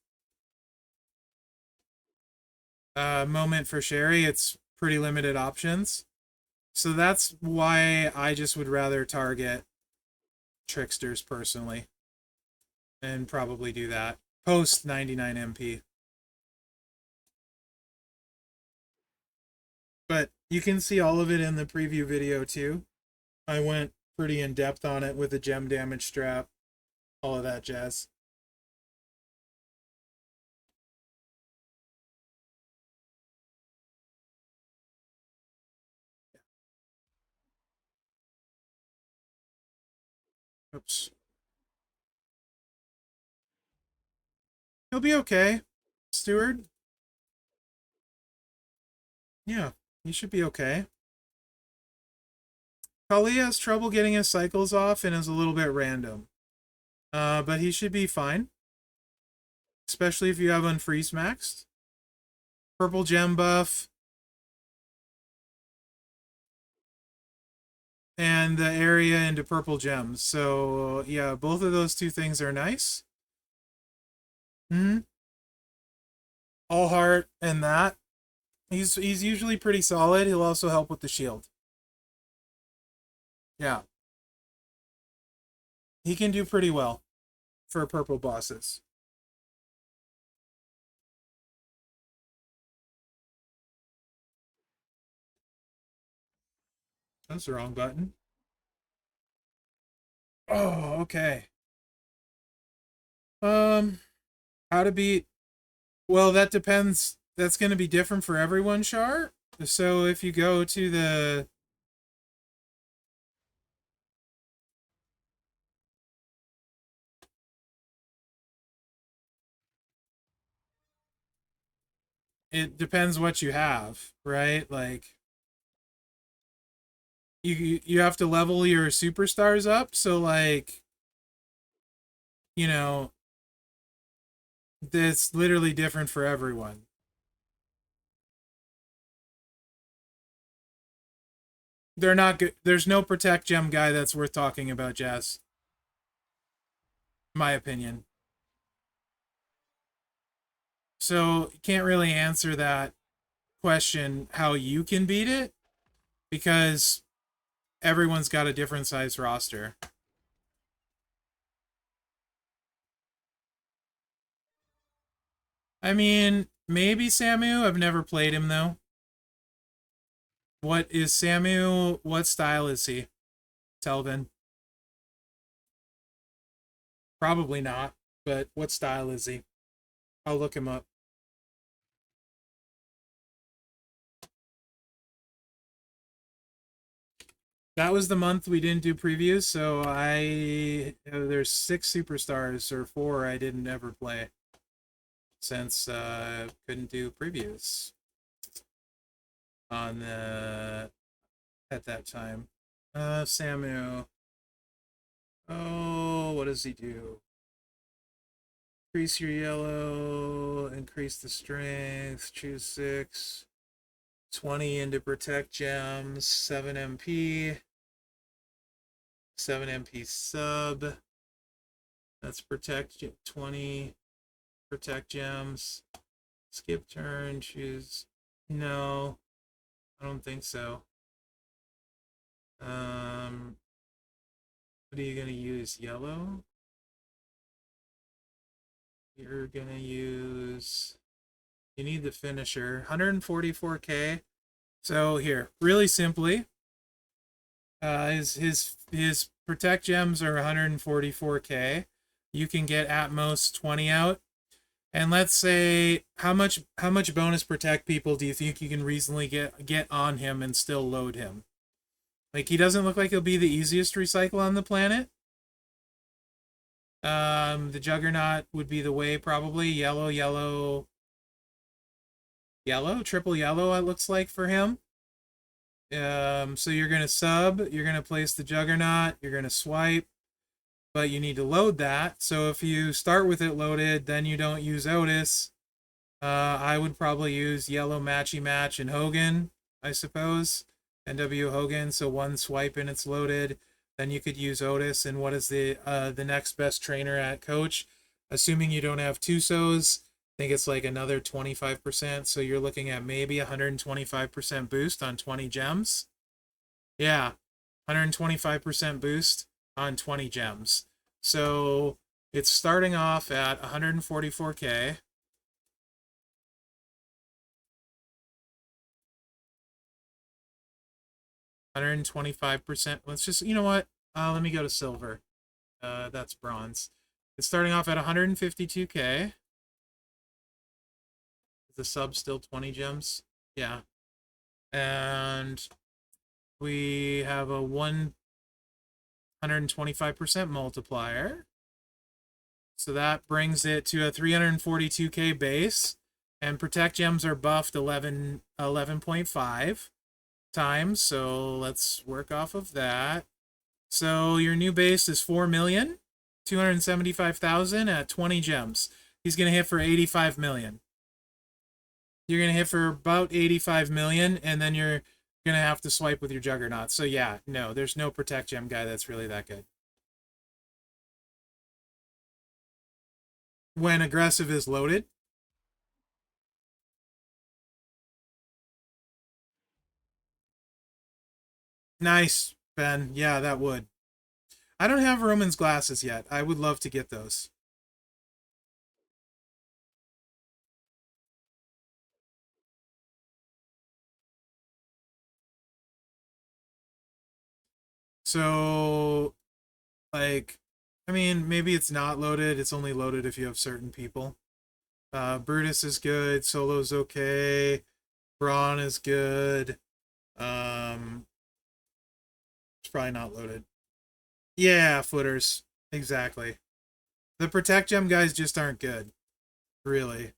moment for Sherry, it's pretty limited options. So that's why I just would rather target Tricksters personally, and probably do that post 99 MP. But you can see all of it in the preview video too. I went pretty in depth on it with the gem damage strap, all of that jazz. Oops. He'll be okay, Steward. Yeah, he should be okay. Kali has trouble getting his cycles off and is a little bit random. But he should be fine. Especially if you have unfreeze maxed. Purple gem buff. And the area into purple gems. So yeah, both of those two things are nice. All heart and that. He's usually pretty solid. He'll also help with the shield. Yeah. He can do pretty well for purple bosses. That's the wrong button. Oh, okay. How to beat... Well, that depends. That's going to be different for everyone, Char. So if you go to the... It depends what you have, right? Like, you have to level your superstars up. So, like, you know, it's literally different for everyone. They're not good. There's no protect gem guy that's worth talking about, Jazz. My opinion. So you can't really answer that question how you can beat it because everyone's got a different size roster. I mean, maybe Samu. I've never played him though. What is Samu? What style is he? Telvin? Probably not. But what style is he? I'll look him up. That was the month we didn't do previews, so there's 6 superstars or 4 I didn't ever play since couldn't do previews on the at that time. Samu. Oh, what does he do? Increase your yellow, increase the strength, choose 6, 20 into protect gems, 7 MP, 7 MP sub. That's protect 20 protect gems. Skip turn, choose. No, I don't think so. What are you gonna use? Yellow? You're gonna use. You need the finisher. 144k. So here, really simply, his protect gems are 144k. You can get at most 20 out. And let's say how much bonus protect people do you think you can reasonably get on him and still load him? Like, he doesn't look like he'll be the easiest recycle on the planet. The Juggernaut would be the way, probably. Yellow, yellow, yellow, triple yellow, it looks like, for him. So you're going to sub, you're going to place the Juggernaut, you're going to swipe, but you need to load that. So if you start with it loaded, then you don't use Otis. I would probably use yellow matchy match and Hogan, I suppose. NW Hogan, so 1 swipe and it's loaded. Then you could use Otis. And what is the next best trainer at coach? Assuming you don't have Tusos, I think it's like another 25%. So you're looking at maybe 125% boost on 20 gems. Yeah, 125% boost on 20 gems. So it's starting off at 144k. 125%. Let's just, you know what? Let me go to silver. That's bronze. It's starting off at 152k. The sub still 20 gems. Yeah. And we have a 125% multiplier. So that brings it to a 342k base. And protect gems are buffed 11.5 times. So let's work off of that. So your new base is 4,275,000 at 20 gems. He's going to hit for 85 million. You're going to hit for about 85 million, and then you're going to have to swipe with your Juggernaut. So yeah, no, there's no Protect Gem guy that's really that good. When aggressive is loaded. Nice, Ben. Yeah, that would. I don't have Roman's glasses yet. I would love to get those. So, like, I mean, maybe it's not loaded. It's only loaded if you have certain people. Brutus is good. Solo's okay. Braun is good. It's probably not loaded. Yeah, footers. Exactly. The Protect Gem guys just aren't good. Really.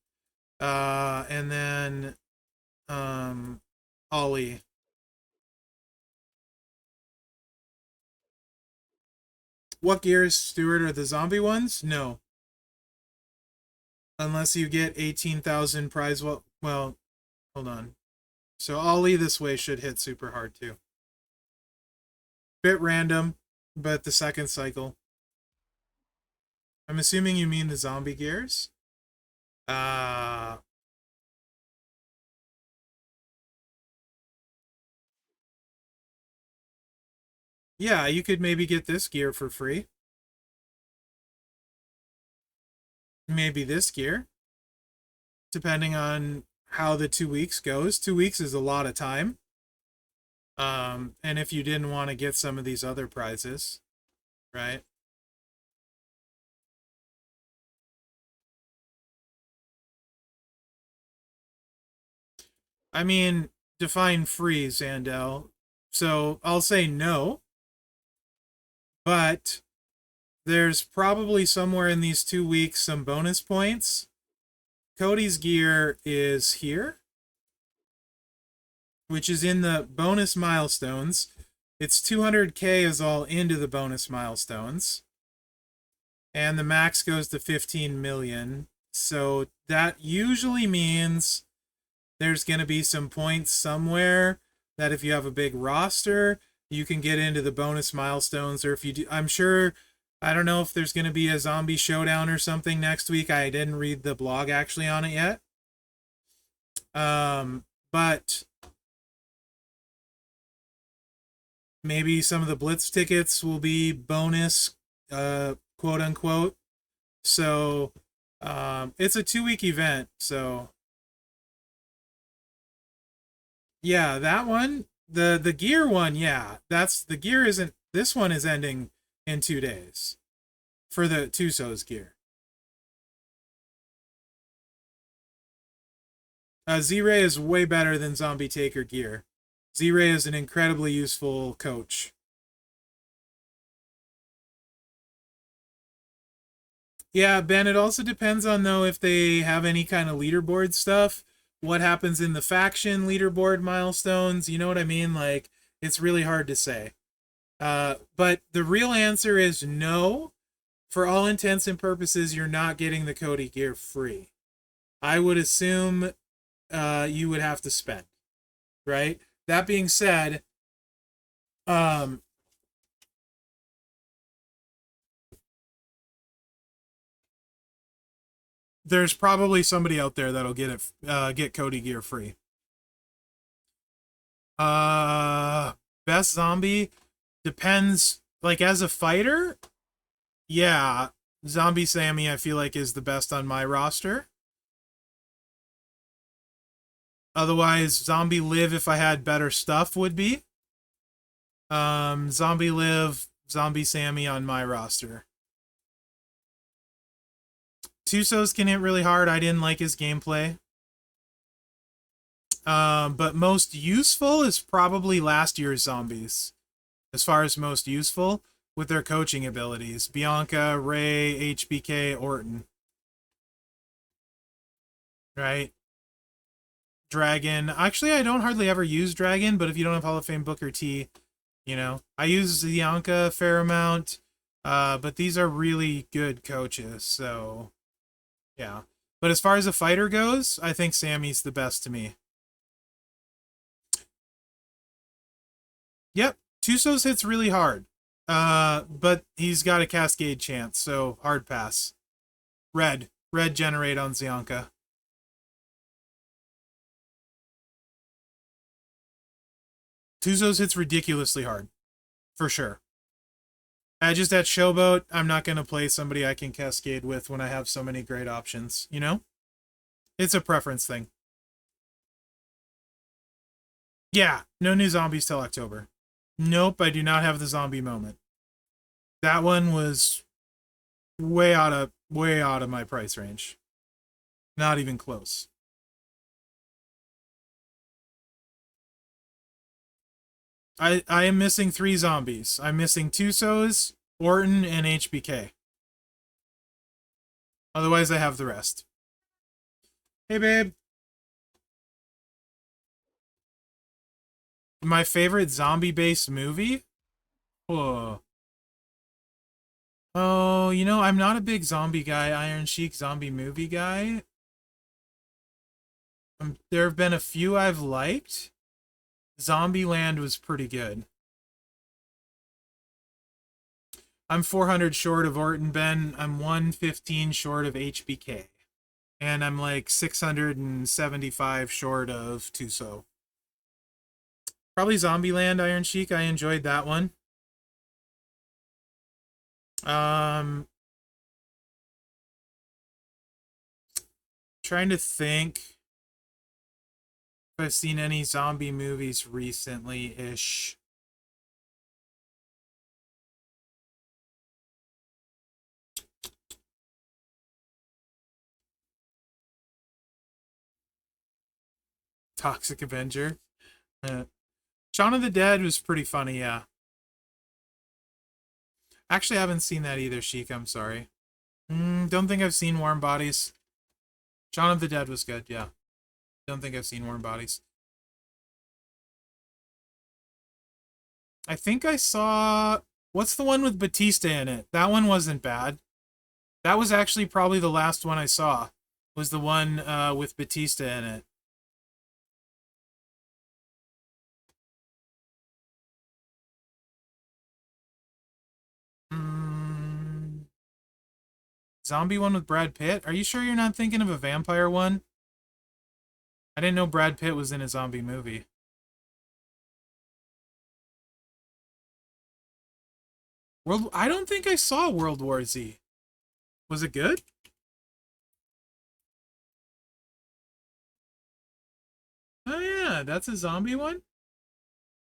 And then Ollie. What gears, Stuart, are the zombie ones? No. Unless you get 18,000 prize. Well, hold on. So Ollie this way should hit super hard too. Bit random, but the second cycle. I'm assuming you mean the zombie gears. Uh yeah, you could maybe get this gear for free. Maybe this gear. depending on how the 2 weeks goes. 2 weeks is a lot of time. And if you didn't want to get some of these other prizes, right? I mean, define free, Zandel. So I'll say no, but there's probably somewhere in these 2 weeks some bonus points. Cody's gear is here, which is in the bonus milestones. It's 200K is all into the bonus milestones. And the max goes to 15 million. So that usually means there's going to be some points somewhere that if you have a big roster, you can get into the bonus milestones. Or if you do, I'm sure, I don't know if there's going to be a zombie showdown or something next week. I didn't read the blog actually on it yet. But maybe some of the Blitz tickets will be bonus, quote unquote. So it's a 2-week event. So yeah, that one, the gear one, yeah, that's the gear isn't. This one is ending in 2 days for the Tuso's gear. Z-Ray is way better than Zombie Taker gear. Z-Ray is an incredibly useful coach. Yeah, Ben, it also depends on, though, if they have any kind of leaderboard stuff. What happens in the faction leaderboard milestones? You know what I mean? Like, it's really hard to say. But the real answer is no. For all intents and purposes, you're not getting the Cody gear free. I would assume you would have to spend, right? That being said, there's probably somebody out there that'll get Cody gear free. Best zombie depends. Like as a fighter, yeah, Zombie Sammy I feel like is the best on my roster. Otherwise, Zombie Live if I had better stuff would be. Zombie Live, Zombie Sammy on my roster. Tusos can hit really hard. I didn't like his gameplay. But most useful is probably last year's zombies. As far as most useful with their coaching abilities. Bianca, Ray, HBK, Orton. Right? Dragon. Actually, I don't hardly ever use Dragon, but if you don't have Hall of Fame Booker T, you know. I use Bianca a fair amount, but these are really good coaches, so yeah. But as far as a fighter goes, I think Sammy's the best to me. Yep, Tusos hits really hard. But he's got a Cascade chance, so hard pass. Red generate on Zianka. Tusos hits ridiculously hard, for sure. Just at Showboat, I'm not going to play somebody I can Cascade with when I have so many great options, you know? It's a preference thing. Yeah, no new zombies till October. Nope, I do not have the zombie moment. That one was way out of my price range. Not even close. I am missing 3 zombies. I'm missing Tusos, Orton, and HBK. Otherwise, I have the rest. Hey, babe. My favorite zombie-based movie? Oh. Oh, you know, I'm not a big zombie guy, Iron Sheik zombie movie guy. There have been a few I've liked. Zombieland was pretty good. I'm 400 short of Orton Ben. I'm 115 short of HBK. And I'm like 675 short of Tuso. Probably Zombieland, Iron Sheik. I enjoyed that one. Trying to think if I've seen any zombie movies recently-ish. Toxic Avenger. Shaun of the Dead was pretty funny, yeah. Actually, I haven't seen that either, Sheik. I'm sorry. Don't think I've seen Warm Bodies. Shaun of the Dead was good, yeah. Don't think I've seen Warm Bodies. I think I saw... What's the one with Batista in it? That one wasn't bad. That was actually probably the last one I saw. Was the one with Batista in it. Zombie one with Brad Pitt? Are you sure you're not thinking of a vampire one? I didn't know Brad Pitt was in a zombie movie. I don't think I saw World War Z. Was it good? Oh yeah, that's a zombie one?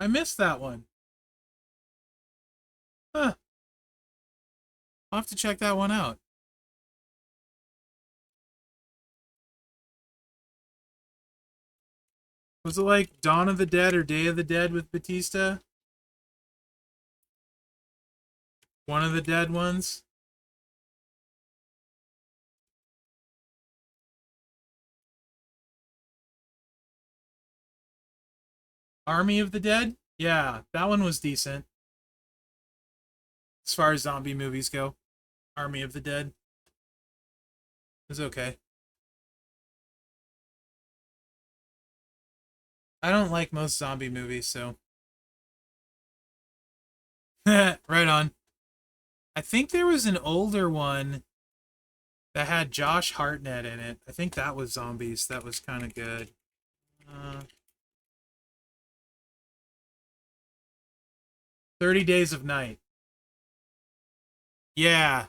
I missed that one. Huh. I'll have to check that one out. Was it like Dawn of the Dead or Day of the Dead with Batista? One of the dead ones? Army of the Dead? Yeah, that one was decent. As far as zombie movies go. Army of the Dead is okay. I don't like most zombie movies, so. Right on. I think there was an older one that had Josh Hartnett in it. I think that was zombies. That was kind of good. 30 Days of Night. Yeah.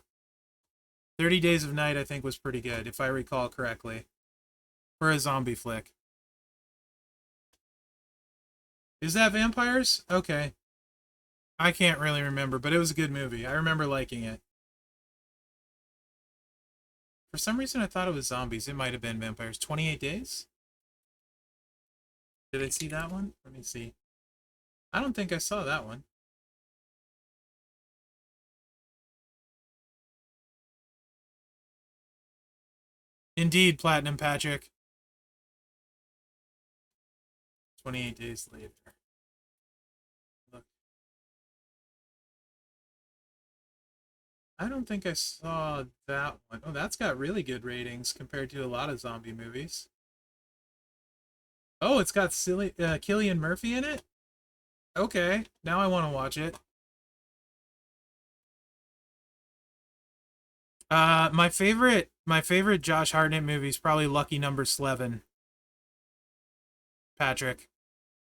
30 Days of Night, I think, was pretty good, if I recall correctly. For a zombie flick. Is that vampires? Okay. I can't really remember, but it was a good movie. I remember liking it. For some reason, I thought it was zombies. It might have been vampires. 28 Days? Did I see that one? Let me see. I don't think I saw that one. Indeed, Platinum Patrick. 28 Days Later. Look. I don't think I saw that one. Oh, that's got really good ratings compared to a lot of zombie movies. Oh, it's got Cillian Murphy in it? Okay, now I want to watch it. My favorite Josh Hartnett movie is probably Lucky Number 11. Patrick.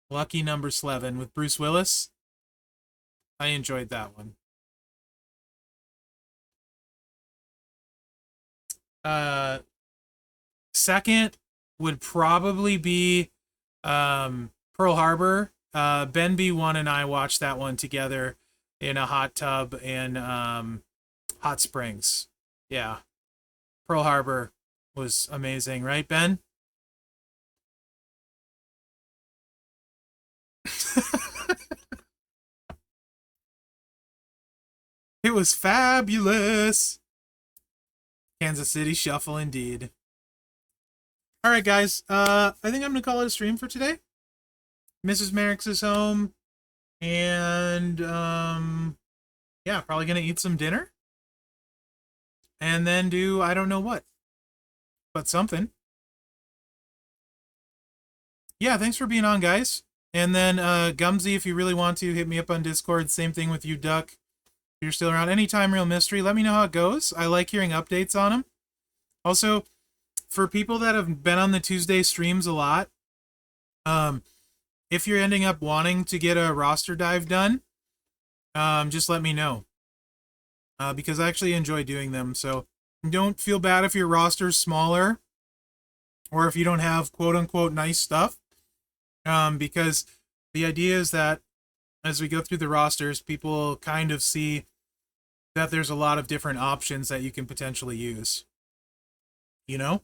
Lucky Number 11 with Bruce Willis. I enjoyed that one. Uh, Second would probably be Pearl Harbor. Ben B1 and I watched that one together in a hot tub in Hot Springs. Yeah. Pearl Harbor was amazing, right, Ben? It was fabulous. Kansas City Shuffle indeed. All right, guys. I think I'm gonna call it a stream for today. Mrs. Mherex is home, and yeah, probably gonna eat some dinner, and then do I don't know what, but something. Yeah, thanks for being on, guys. And then Gumsy, if you really want to, hit me up on Discord. Same thing with you, Duck. If you're still around, anytime Real Mystery, let me know how it goes. I like hearing updates on them. Also, for people that have been on the Tuesday streams a lot, if you're ending up wanting to get a roster dive done, just let me know. Because I actually enjoy doing them. So don't feel bad if your roster's smaller. or if you don't have quote-unquote nice stuff, because the idea is that as we go through the rosters, people kind of see that there's a lot of different options that you can potentially use, you know?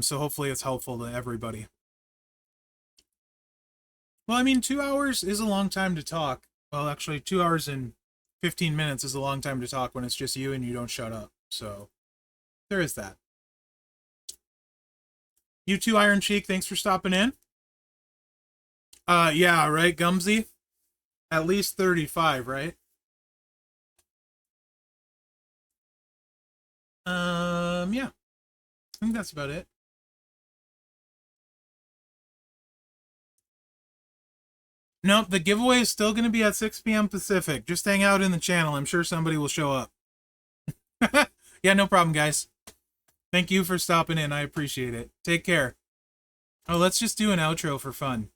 So hopefully it's helpful to everybody. Well, I mean, 2 hours is a long time to talk. Well, actually, 2 hours and 15 minutes is a long time to talk when it's just you and you don't shut up. So, there is that. You too, Iron Cheek, thanks for stopping in. Yeah, right, Gumsy? At least 35, right? Yeah. I think that's about it. Nope, the giveaway is still going to be at 6 p.m. Pacific. Just hang out in the channel. I'm sure somebody will show up. Yeah, no problem, guys. Thank you for stopping in. I appreciate it. Take care. Oh, let's just do an outro for fun.